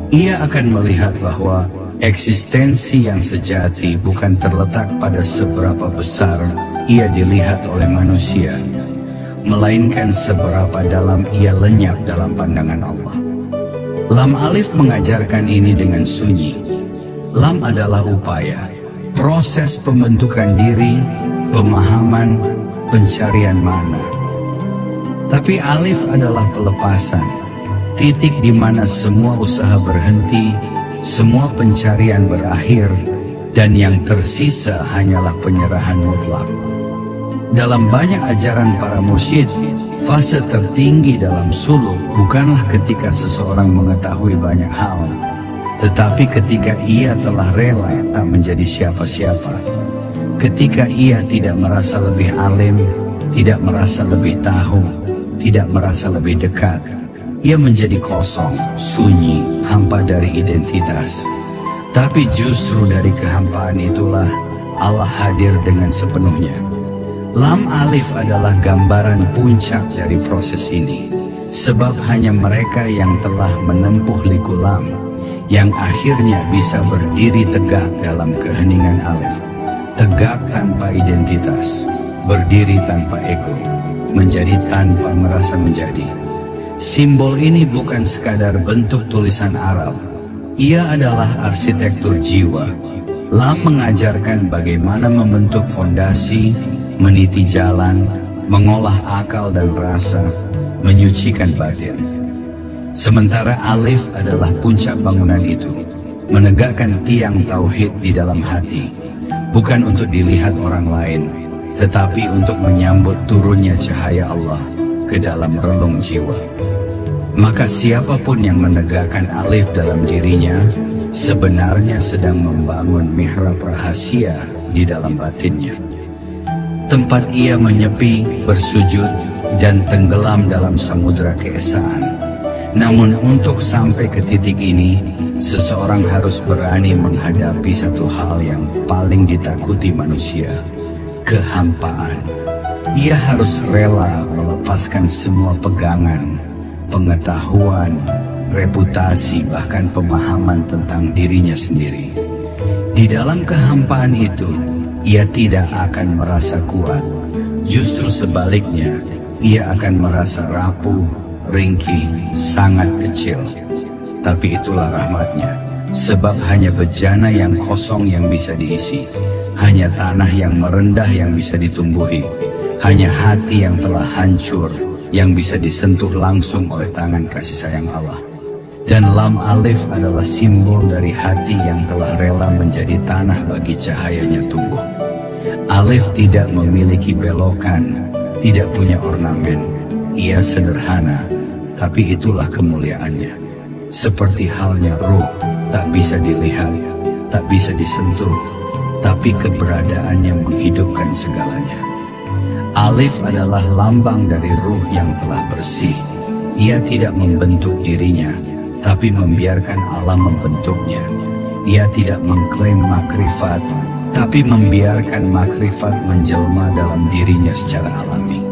Ia akan melihat bahwa eksistensi yang sejati bukan terletak pada seberapa besar ia dilihat oleh manusia, melainkan seberapa dalam ia lenyap dalam pandangan Allah. Lam Alif mengajarkan ini dengan sunyi. Lam adalah upaya, proses pembentukan diri, pemahaman, pencarian makna. Tapi Alif adalah pelepasan, titik di mana semua usaha berhenti, semua pencarian berakhir, dan yang tersisa hanyalah penyerahan mutlak. Dalam banyak ajaran para mursyid, fase tertinggi dalam suluk bukanlah ketika seseorang mengetahui banyak hal, tetapi ketika ia telah rela tak menjadi siapa-siapa. Ketika ia tidak merasa lebih alim, tidak merasa lebih tahu, tidak merasa lebih dekat. Ia menjadi kosong, sunyi, hampa dari identitas. Tapi justru dari kehampaan itulah Allah hadir dengan sepenuhnya. Lam Alif adalah gambaran puncak dari proses ini. Sebab hanya mereka yang telah menempuh liku lam, yang akhirnya bisa berdiri tegak dalam keheningan Alif. Tegak tanpa identitas, berdiri tanpa ego, menjadi tanpa merasa menjadi. Simbol ini bukan sekadar bentuk tulisan Arab. Ia adalah arsitektur jiwa. Lam mengajarkan bagaimana membentuk fondasi, meniti jalan, mengolah akal dan rasa, menyucikan batin. Sementara Alif adalah puncak bangunan itu, menegakkan tiang tauhid di dalam hati, bukan untuk dilihat orang lain, tetapi untuk menyambut turunnya cahaya Allah ke dalam relung jiwa. Maka siapapun yang menegakkan Alif dalam dirinya sebenarnya sedang membangun mihrab rahasia di dalam batinnya. Tempat ia menyepi, bersujud, dan tenggelam dalam samudera keesaan. Namun untuk sampai ke titik ini, seseorang harus berani menghadapi satu hal yang paling ditakuti manusia, kehampaan. Ia harus rela melepas melepaskan semua pegangan, pengetahuan, reputasi, bahkan pemahaman tentang dirinya sendiri. Di dalam kehampaan itu, ia tidak akan merasa kuat. Justru sebaliknya, ia akan merasa rapuh, ringkih, sangat kecil. Tapi itulah rahmatnya, sebab hanya bejana yang kosong yang bisa diisi, hanya tanah yang merendah yang bisa ditumbuhi, hanya hati yang telah hancur yang bisa disentuh langsung oleh tangan kasih sayang Allah. Dan lam alif adalah simbol dari hati yang telah rela menjadi tanah bagi cahayanya tumbuh. Alif tidak memiliki belokan, tidak punya ornamen. Ia sederhana, tapi itulah kemuliaannya. Seperti halnya ruh, tak bisa dilihat, tak bisa disentuh, tapi keberadaannya menghidupkan segalanya. Alif adalah lambang dari ruh yang telah bersih. Ia tidak membentuk dirinya, tapi membiarkan Allah membentuknya. Ia tidak mengklaim makrifat, tapi membiarkan makrifat menjelma dalam dirinya secara alami.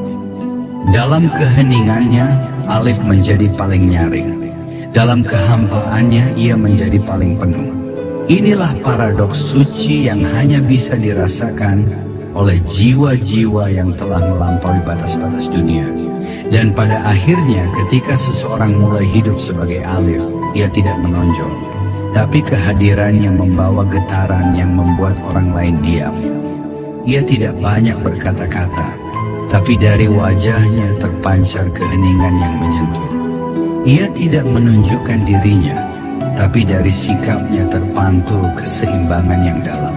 Dalam keheningannya, Alif menjadi paling nyaring. Dalam kehampaannya, ia menjadi paling penuh. Inilah paradoks suci yang hanya bisa dirasakan oleh jiwa-jiwa yang telah melampaui batas-batas dunia. Dan pada akhirnya, ketika seseorang mulai hidup sebagai Alif, ia tidak menonjol. Tapi kehadirannya membawa getaran yang membuat orang lain diam. Ia tidak banyak berkata-kata, tapi dari wajahnya terpancar keheningan yang menyentuh. Ia tidak menunjukkan dirinya, tapi dari sikapnya terpantul keseimbangan yang dalam.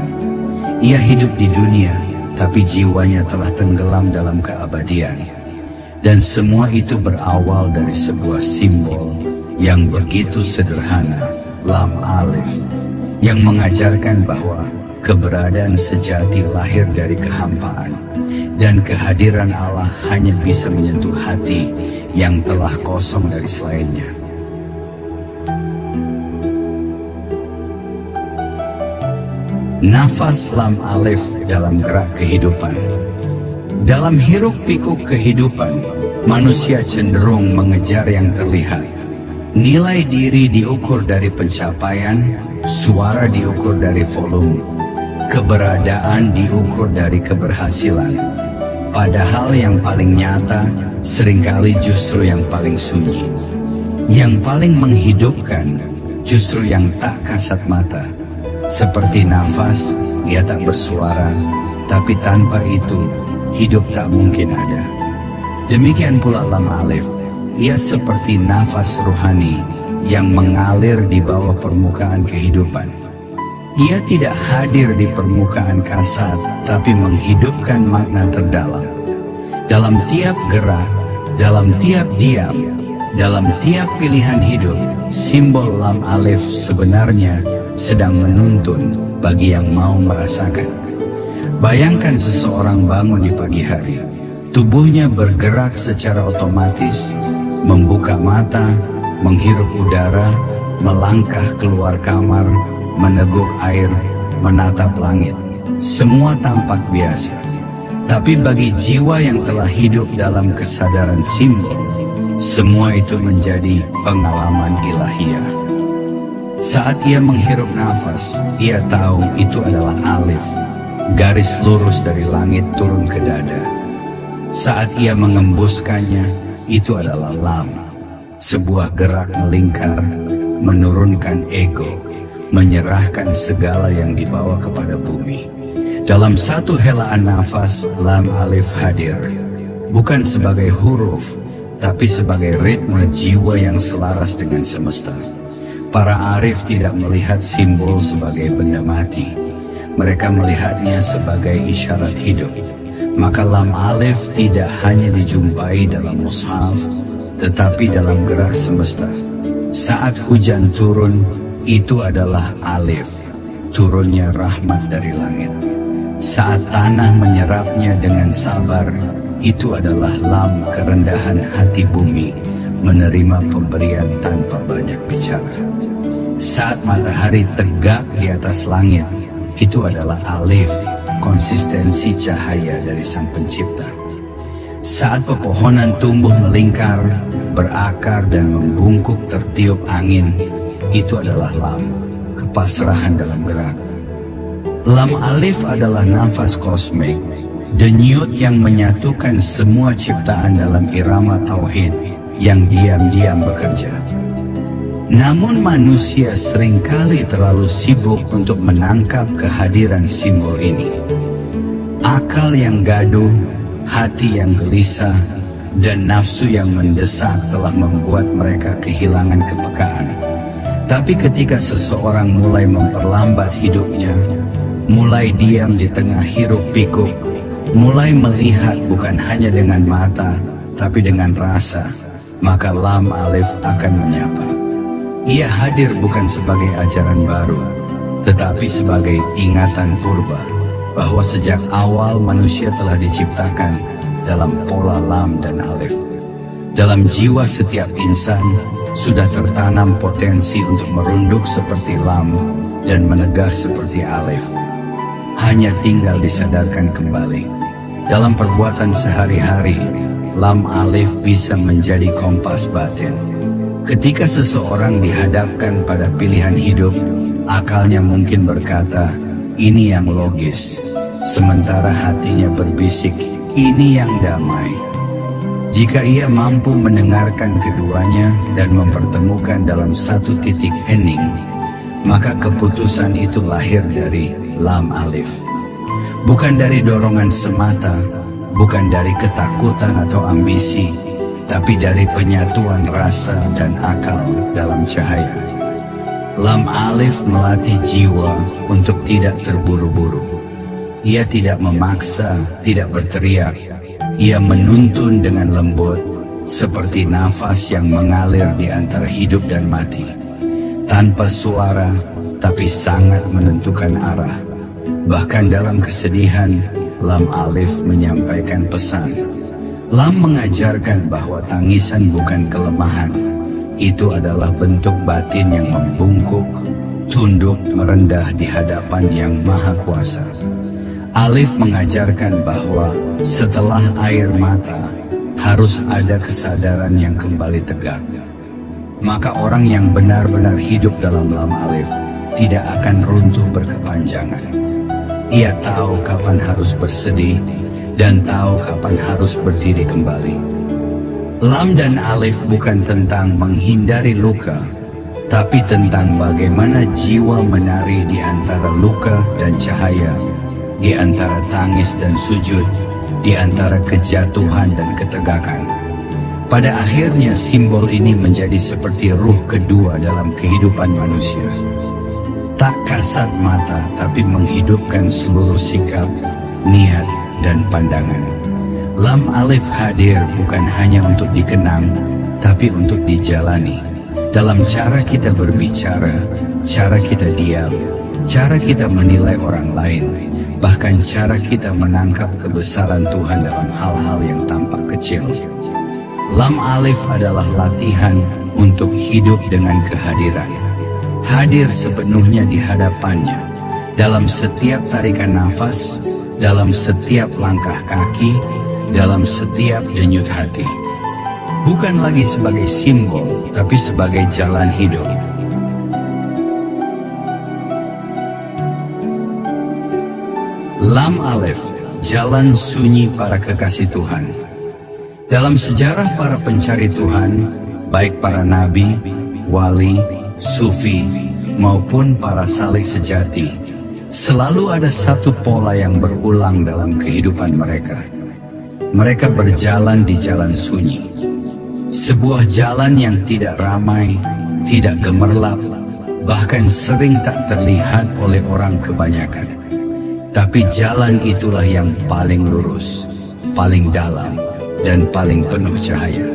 Ia hidup di dunia, tapi jiwanya telah tenggelam dalam keabadian. Dan semua itu berawal dari sebuah simbol yang begitu sederhana, lam alif, yang mengajarkan bahwa keberadaan sejati lahir dari kehampaan, dan kehadiran Allah hanya bisa menyentuh hati yang telah kosong dari selainnya. Nafas lam alif dalam gerak kehidupan. Dalam hiruk pikuk kehidupan, manusia cenderung mengejar yang terlihat. Nilai diri diukur dari pencapaian, suara diukur dari volume, keberadaan diukur dari keberhasilan. Padahal yang paling nyata seringkali justru yang paling sunyi. Yang paling menghidupkan justru yang tak kasat mata. Seperti nafas, ia tak bersuara, tapi tanpa itu hidup tak mungkin ada. Demikian pula lam alif, ia seperti nafas rohani yang mengalir di bawah permukaan kehidupan. Ia tidak hadir di permukaan kasat, tapi menghidupkan makna terdalam. Dalam tiap gerak, dalam tiap diam, dalam tiap pilihan hidup, simbol lam alif sebenarnya sedang menuntun bagi yang mau merasakan. Bayangkan seseorang bangun di pagi hari, tubuhnya bergerak secara otomatis, membuka mata, menghirup udara, melangkah keluar kamar, meneguk air, menatap langit. Semua tampak biasa. Tapi bagi jiwa yang telah hidup dalam kesadaran simbol, semua itu menjadi pengalaman ilahiyah. Saat ia menghirup nafas, ia tahu itu adalah alif, garis lurus dari langit turun ke dada. Saat ia mengembuskannya, itu adalah lam, sebuah gerak melingkar, menurunkan ego, menyerahkan segala yang dibawa kepada bumi. Dalam satu helaan nafas, lam alif hadir, bukan sebagai huruf, tapi sebagai ritme jiwa yang selaras dengan semesta. Para arif tidak melihat simbol sebagai benda mati. Mereka melihatnya sebagai isyarat hidup. Maka lam alif tidak hanya dijumpai dalam mushaf, tetapi dalam gerak semesta. Saat hujan turun, itu adalah alif, turunnya rahmat dari langit. Saat tanah menyerapnya dengan sabar, itu adalah lam, kerendahan hati bumi, menerima pemberian tanpa banyak bicara. Saat matahari tegak di atas langit, itu adalah alif, konsistensi cahaya dari Sang Pencipta. Saat pepohonan tumbuh melingkar, berakar dan membungkuk tertiup angin, itu adalah lam, kepasrahan dalam gerak. Lam alif adalah nafas kosmik, denyut yang menyatukan semua ciptaan dalam irama tauhid yang diam-diam bekerja. Namun manusia seringkali terlalu sibuk untuk menangkap kehadiran simbol ini. Akal yang gaduh, hati yang gelisah, dan nafsu yang mendesak telah membuat mereka kehilangan kepekaan. Tapi ketika seseorang mulai memperlambat hidupnya, mulai diam di tengah hiruk pikuk, mulai melihat bukan hanya dengan mata, tapi dengan rasa, maka lam alif akan menyapa. Ia hadir bukan sebagai ajaran baru, tetapi sebagai ingatan purba, bahwa sejak awal manusia telah diciptakan dalam pola lam dan alif. Dalam jiwa setiap insan sudah tertanam potensi untuk merunduk seperti lam dan menegak seperti alif. Hanya tinggal disadarkan kembali. Dalam perbuatan sehari-hari, lam alif bisa menjadi kompas batin. Ketika seseorang dihadapkan pada pilihan hidup, akalnya mungkin berkata, ini yang logis. Sementara hatinya berbisik, ini yang damai. Jika ia mampu mendengarkan keduanya dan mempertemukan dalam satu titik hening, maka keputusan itu lahir dari lam alif. Bukan dari dorongan semata, bukan dari ketakutan atau ambisi, tapi dari penyatuan rasa dan akal dalam cahaya. Lam alif melatih jiwa untuk tidak terburu-buru. Ia tidak memaksa, tidak berteriak. Ia menuntun dengan lembut, seperti nafas yang mengalir di antara hidup dan mati. Tanpa suara, tapi sangat menentukan arah. Bahkan dalam kesedihan, lam alif menyampaikan pesan. Lam mengajarkan bahwa tangisan bukan kelemahan. Itu adalah bentuk batin yang membungkuk, tunduk, merendah di hadapan yang maha kuasa. Alif mengajarkan bahwa setelah air mata, harus ada kesadaran yang kembali tegak. Maka orang yang benar-benar hidup dalam lam alif tidak akan runtuh berkepanjangan. Ia tahu kapan harus bersedih dan tahu kapan harus berdiri kembali. Lam dan alif bukan tentang menghindari luka, tapi tentang bagaimana jiwa menari di antara luka dan cahaya, di antara tangis dan sujud, di antara kejatuhan dan ketegakan. Pada akhirnya simbol ini menjadi seperti ruh kedua dalam kehidupan manusia. Tak kasat mata, tapi menghidupkan seluruh sikap, niat, dan pandangan. Lam alif hadir bukan hanya untuk dikenang, tapi untuk dijalani. Dalam cara kita berbicara, cara kita diam, cara kita menilai orang lain, bahkan cara kita menangkap kebesaran Tuhan dalam hal-hal yang tampak kecil. Lam alif adalah latihan untuk hidup dengan kehadiran. Hadir sepenuhnya di hadapannya, dalam setiap tarikan nafas, dalam setiap langkah kaki, dalam setiap denyut hati. Bukan lagi sebagai simbol, tapi sebagai jalan hidup. Lam alif, jalan sunyi para kekasih Tuhan. Dalam sejarah para pencari Tuhan, baik para nabi, wali, sufi, maupun para salik sejati, selalu ada satu pola yang berulang dalam kehidupan mereka. Mereka berjalan di jalan sunyi. Sebuah jalan yang tidak ramai, tidak gemerlap, bahkan sering tak terlihat oleh orang kebanyakan. Tapi jalan itulah yang paling lurus, paling dalam, dan paling penuh cahaya.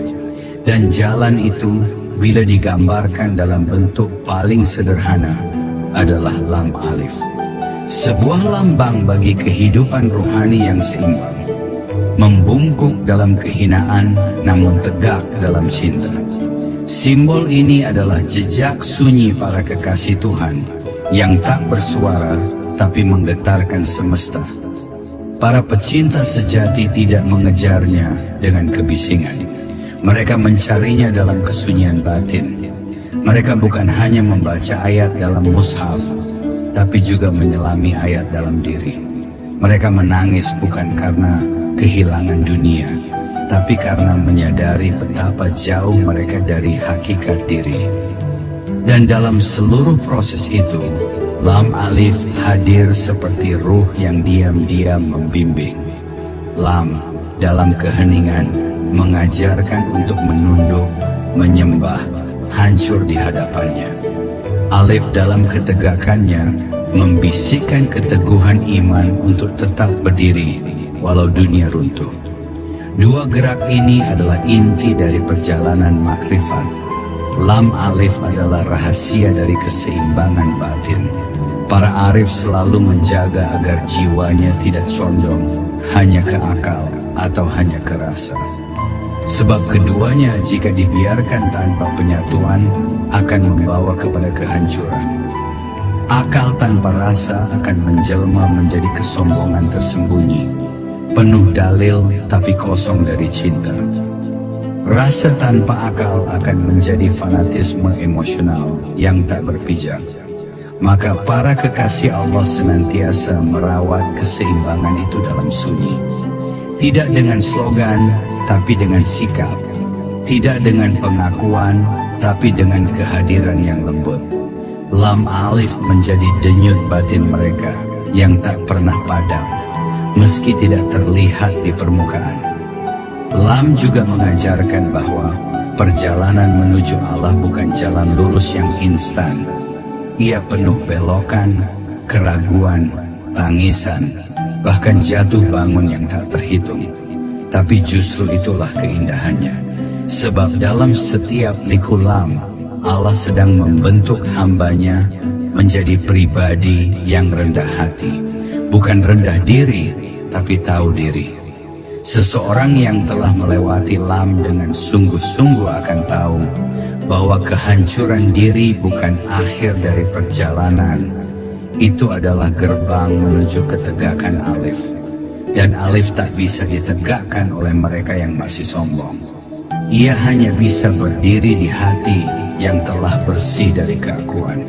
Dan jalan itu, bila digambarkan dalam bentuk paling sederhana, adalah lam alif. Sebuah lambang bagi kehidupan rohani yang seimbang. Membungkuk dalam kehinaan, namun tegak dalam cinta. Simbol ini adalah jejak sunyi para kekasih Tuhan, yang tak bersuara, tapi menggetarkan semesta. Para pecinta sejati tidak mengejarnya dengan kebisingan. Mereka mencarinya dalam kesunyian batin. Mereka bukan hanya membaca ayat dalam mushaf, tapi juga menyelami ayat dalam diri. Mereka menangis bukan karena kehilangan dunia, tapi karena menyadari betapa jauh mereka dari hakikat diri. Dan dalam seluruh proses itu, Lam Alif hadir seperti ruh yang diam-diam membimbing. Lam dalam keheningan mengajarkan untuk menunduk, menyembah, hancur di hadapannya. Alif dalam ketegakannya membisikkan keteguhan iman untuk tetap berdiri walau dunia runtuh. Dua gerak ini adalah inti dari perjalanan makrifat. Lam Alif adalah rahasia dari keseimbangan batin. Para arif selalu menjaga agar jiwanya tidak condong hanya ke akal atau hanya ke rasa. Sebab keduanya jika dibiarkan tanpa penyatuan akan membawa kepada kehancuran. Akal tanpa rasa akan menjelma menjadi kesombongan tersembunyi, penuh dalil tapi kosong dari cinta. Rasa tanpa akal akan menjadi fanatisme emosional yang tak berpijak. Maka para kekasih Allah senantiasa merawat keseimbangan itu dalam sunyi. Tidak dengan slogan, tapi dengan sikap. Tidak dengan pengakuan, tapi dengan kehadiran yang lembut. Lam Alif menjadi denyut batin mereka yang tak pernah padam, meski tidak terlihat di permukaan. Lam juga mengajarkan bahwa perjalanan menuju Allah bukan jalan lurus yang instan. Ia penuh belokan, keraguan, tangisan, bahkan jatuh bangun yang tak terhitung. Tapi justru itulah keindahannya. Sebab dalam setiap liku lam, Allah sedang membentuk hambanya menjadi pribadi yang rendah hati. Bukan rendah diri, tapi tahu diri. Seseorang yang telah melewati lam dengan sungguh-sungguh akan tahu bahwa kehancuran diri bukan akhir dari perjalanan. Itu adalah gerbang menuju ketegakan Alif. Dan Alif tak bisa ditegakkan oleh mereka yang masih sombong. Ia hanya bisa berdiri di hati yang telah bersih dari keakuan.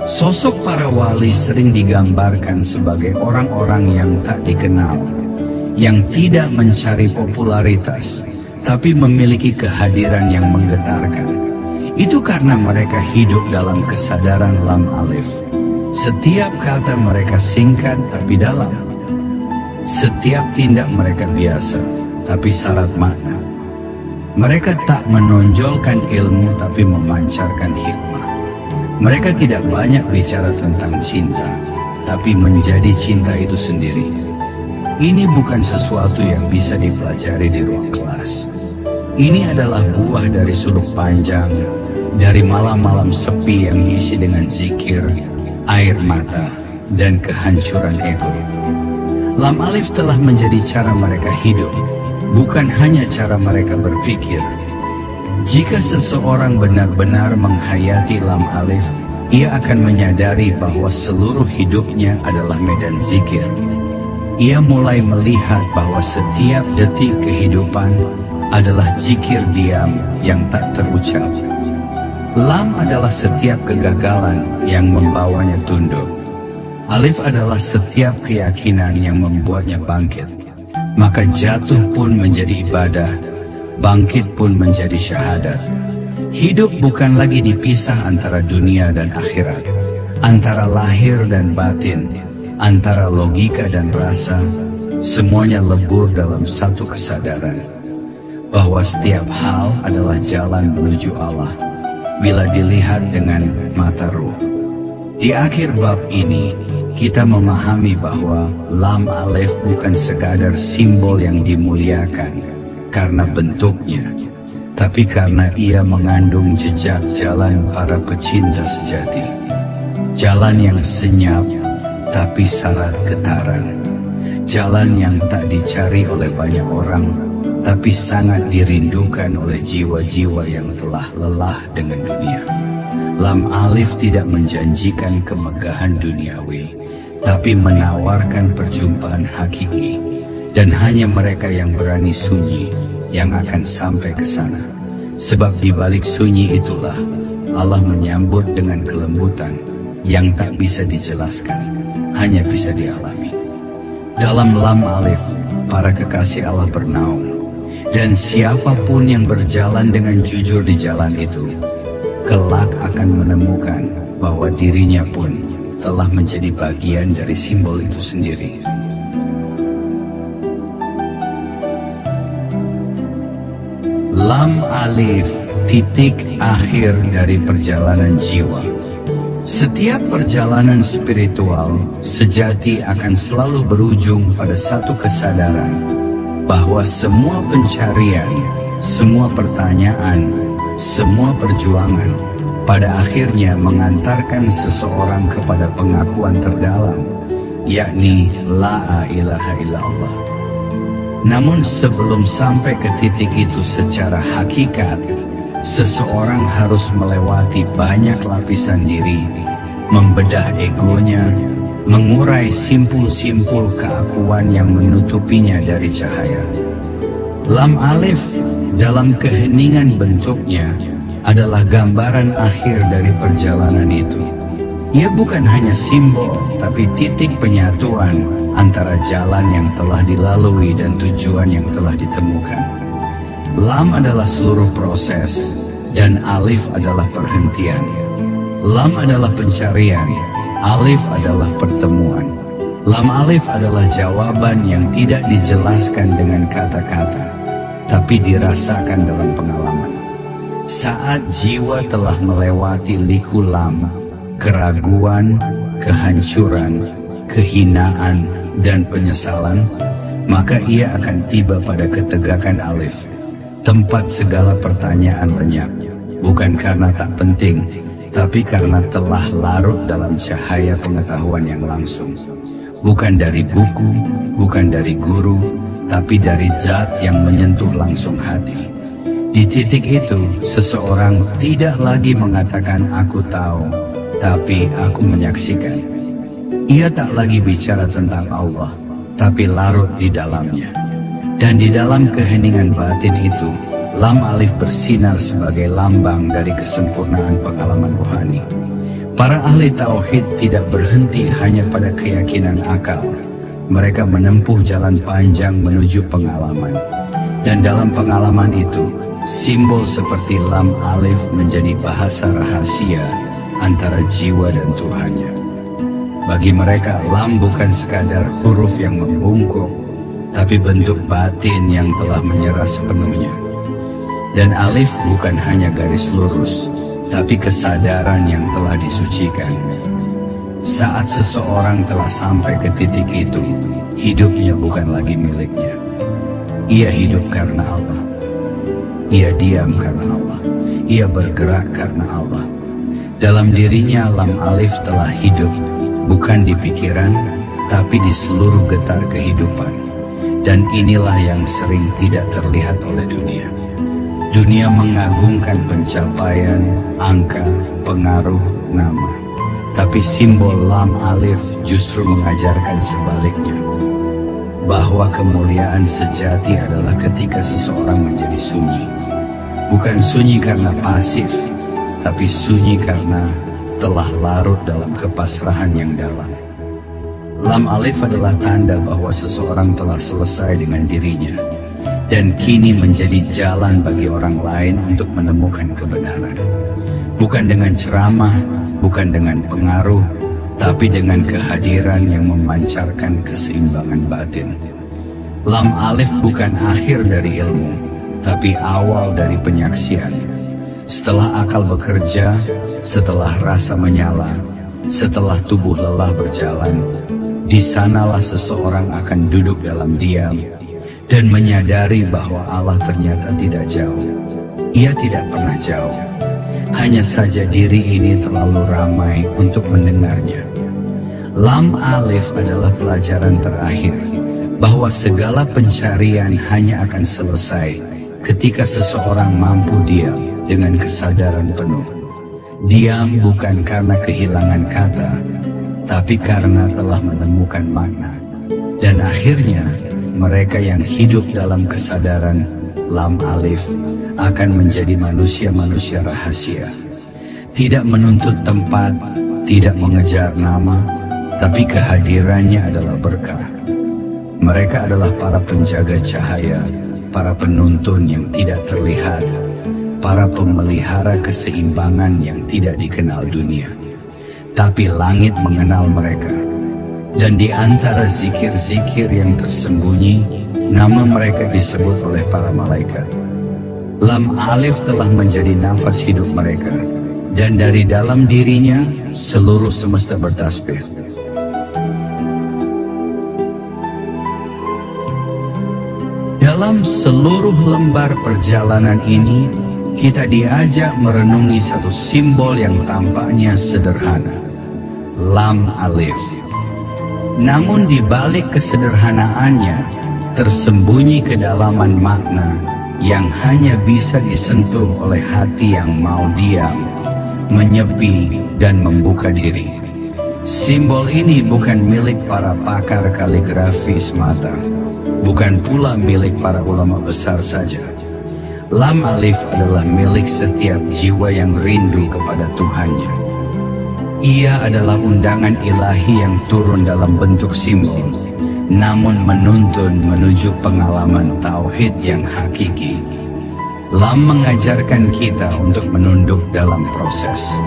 Sosok para wali sering digambarkan sebagai orang-orang yang tak dikenal, yang tidak mencari popularitas, tapi memiliki kehadiran yang menggetarkan. Itu karena mereka hidup dalam kesadaran Lam Alif. Setiap kata mereka singkat tapi dalam. Setiap tindak mereka biasa, tapi syarat makna. Mereka tak menonjolkan ilmu tapi memancarkan hikmah. Mereka tidak banyak bicara tentang cinta, tapi menjadi cinta itu sendiri. Ini bukan sesuatu yang bisa dipelajari di ruang kelas. Ini adalah buah dari suluk panjang, dari malam-malam sepi yang diisi dengan zikir, air mata, dan kehancuran ego. Lam Alif telah menjadi cara mereka hidup, bukan hanya cara mereka berpikir. Jika seseorang benar-benar menghayati Lam Alif, ia akan menyadari bahwa seluruh hidupnya adalah medan zikir. Ia mulai melihat bahwa setiap detik kehidupan adalah zikir diam yang tak terucap. Lam adalah setiap kegagalan yang membawanya tunduk. Alif adalah setiap keyakinan yang membuatnya bangkit. Maka jatuh pun menjadi ibadah, bangkit pun menjadi syahadat. Hidup bukan lagi dipisah antara dunia dan akhirat, antara lahir dan batin, antara logika dan rasa. Semuanya lebur dalam satu kesadaran, bahwa setiap hal adalah jalan menuju Allah bila dilihat dengan mata ruh. Di akhir bab ini, kita memahami bahwa Lam Alif bukan sekadar simbol yang dimuliakan karena bentuknya, tapi karena ia mengandung jejak jalan para pecinta sejati. Jalan yang senyap tapi syarat getaran. Jalan yang tak dicari oleh banyak orang, tapi sangat dirindukan oleh jiwa-jiwa yang telah lelah dengan dunia. Lam Alif tidak menjanjikan kemegahan duniawi, tapi menawarkan perjumpaan hakiki, dan hanya mereka yang berani sunyi yang akan sampai ke sana. Sebab di balik sunyi itulah Allah menyambut dengan kelembutan yang tak bisa dijelaskan, hanya bisa dialami. Dalam lam alif, para kekasih Allah bernaung, dan siapapun yang berjalan dengan jujur di jalan itu, kelak akan menemukan bahwa dirinya pun telah menjadi bagian dari simbol itu sendiri. Lam alif, titik akhir dari perjalanan jiwa. Setiap perjalanan spiritual sejati akan selalu berujung pada satu kesadaran bahwa semua pencarian, semua pertanyaan, semua perjuangan pada akhirnya mengantarkan seseorang kepada pengakuan terdalam, yakni la ilaha illallah. Namun sebelum sampai ke titik itu secara hakikat, seseorang harus melewati banyak lapisan diri, membedah egonya, mengurai simpul-simpul keakuan yang menutupinya dari cahaya. Lam alif dalam keheningan bentuknya adalah gambaran akhir dari perjalanan itu. Ia bukan hanya simbol, tapi titik penyatuan antara jalan yang telah dilalui dan tujuan yang telah ditemukan. Lam adalah seluruh proses, dan alif adalah perhentian. Lam adalah pencarian, alif adalah pertemuan. Lam alif adalah jawaban yang tidak dijelaskan dengan kata-kata, tapi dirasakan dalam pengalaman. Saat jiwa telah melewati liku lam, keraguan, kehancuran, kehinaan, dan penyesalan, maka ia akan tiba pada ketegakan alif, tempat segala pertanyaan lenyap, bukan karena tak penting, tapi karena telah larut dalam cahaya pengetahuan yang langsung. Bukan dari buku, bukan dari guru, tapi dari zat yang menyentuh langsung hati. Di titik itu, seseorang tidak lagi mengatakan aku tahu, tapi aku menyaksikan. Ia tak lagi bicara tentang Allah, tapi larut di dalamnya. Dan di dalam keheningan batin itu, lam alif bersinar sebagai lambang dari kesempurnaan pengalaman rohani. Para ahli tauhid tidak berhenti hanya pada keyakinan akal. Mereka menempuh jalan panjang menuju pengalaman. Dan dalam pengalaman itu, simbol seperti lam alif menjadi bahasa rahasia antara jiwa dan Tuhannya. Bagi mereka, lam bukan sekadar huruf yang membungkuk, tapi bentuk batin yang telah menyerah sepenuhnya. Dan alif bukan hanya garis lurus, tapi kesadaran yang telah disucikan. Saat seseorang telah sampai ke titik itu, hidupnya bukan lagi miliknya. Ia hidup karena Allah. Ia diam karena Allah. Ia bergerak karena Allah. Dalam dirinya lam alif telah hidup, bukan di pikiran, tapi di seluruh getar kehidupan. Dan inilah yang sering tidak terlihat oleh dunia. Dunia mengagungkan pencapaian, angka, pengaruh, nama. Tapi simbol lam alif justru mengajarkan sebaliknya. Bahwa kemuliaan sejati adalah ketika seseorang menjadi sunyi. Bukan sunyi karena pasif, tapi sunyi karena telah larut dalam kepasrahan yang dalam. Lam alif adalah tanda bahwa seseorang telah selesai dengan dirinya dan kini menjadi jalan bagi orang lain untuk menemukan kebenaran. Bukan dengan ceramah, bukan dengan pengaruh, tapi dengan kehadiran yang memancarkan keseimbangan batin. Lam alif bukan akhir dari ilmu, tapi awal dari penyaksian. Setelah akal bekerja, setelah rasa menyala, setelah tubuh lelah berjalan, di sanalah seseorang akan duduk dalam diam dan menyadari bahwa Allah ternyata tidak jauh. Ia tidak pernah jauh. Hanya saja diri ini terlalu ramai untuk mendengarnya. Lam alif adalah pelajaran terakhir bahwa segala pencarian hanya akan selesai ketika seseorang mampu diam dengan kesadaran penuh. Diam bukan karena kehilangan kata, tapi karena telah menemukan makna. Dan akhirnya mereka yang hidup dalam kesadaran Lam Alif akan menjadi manusia-manusia rahasia. Tidak menuntut tempat, tidak mengejar nama, tapi kehadirannya adalah berkah. Mereka adalah para penjaga cahaya, para penuntun yang tidak terlihat, para pemelihara keseimbangan yang tidak dikenal dunia. Tapi langit mengenal mereka. Dan di antara zikir-zikir yang tersembunyi, nama mereka disebut oleh para malaikat. Lam Alif telah menjadi nafas hidup mereka, dan dari dalam dirinya seluruh semesta bertasbih. Dalam seluruh lembar perjalanan ini, kita diajak merenungi satu simbol yang tampaknya sederhana, Lam Alif. Namun di balik kesederhanaannya, tersembunyi kedalaman makna yang hanya bisa disentuh oleh hati yang mau diam, menyepi, dan membuka diri. Simbol ini bukan milik para pakar kaligrafi semata, bukan pula milik para ulama besar saja. Lam Alif adalah milik setiap jiwa yang rindu kepada Tuhannya. Ia adalah undangan ilahi yang turun dalam bentuk simbol, namun menuntun menuju pengalaman tauhid yang hakiki. Lam mengajarkan kita untuk menunduk dalam proses.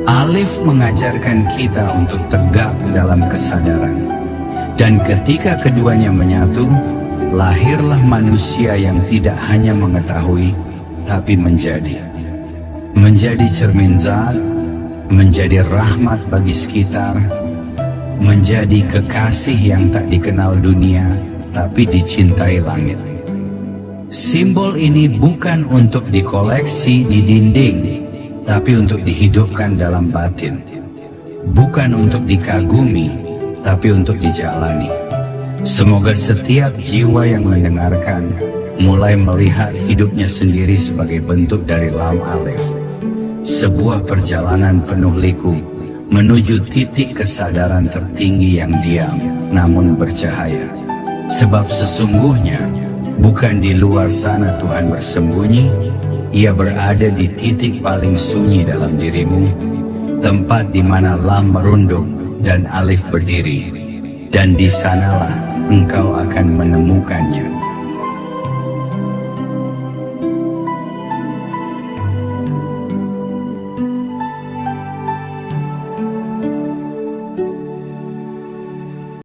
Alif mengajarkan kita untuk tegak dalam kesadaran. Dan ketika keduanya menyatu, lahirlah manusia yang tidak hanya mengetahui, tapi menjadi. Menjadi cermin zat, menjadi rahmat bagi sekitar, menjadi kekasih yang tak dikenal dunia, tapi dicintai langit. Simbol ini bukan untuk dikoleksi di dinding, tapi untuk dihidupkan dalam batin. Bukan untuk dikagumi, tapi untuk dijalani. Semoga setiap jiwa yang mendengarkan mulai melihat hidupnya sendiri sebagai bentuk dari Lam Alif. Sebuah perjalanan penuh liku menuju titik kesadaran tertinggi yang diam namun bercahaya. Sebab sesungguhnya bukan di luar sana Tuhan bersembunyi, Ia berada di titik paling sunyi dalam dirimu, tempat di mana Lam merunduk dan Alif berdiri, dan di sanalah engkau akan menemukannya.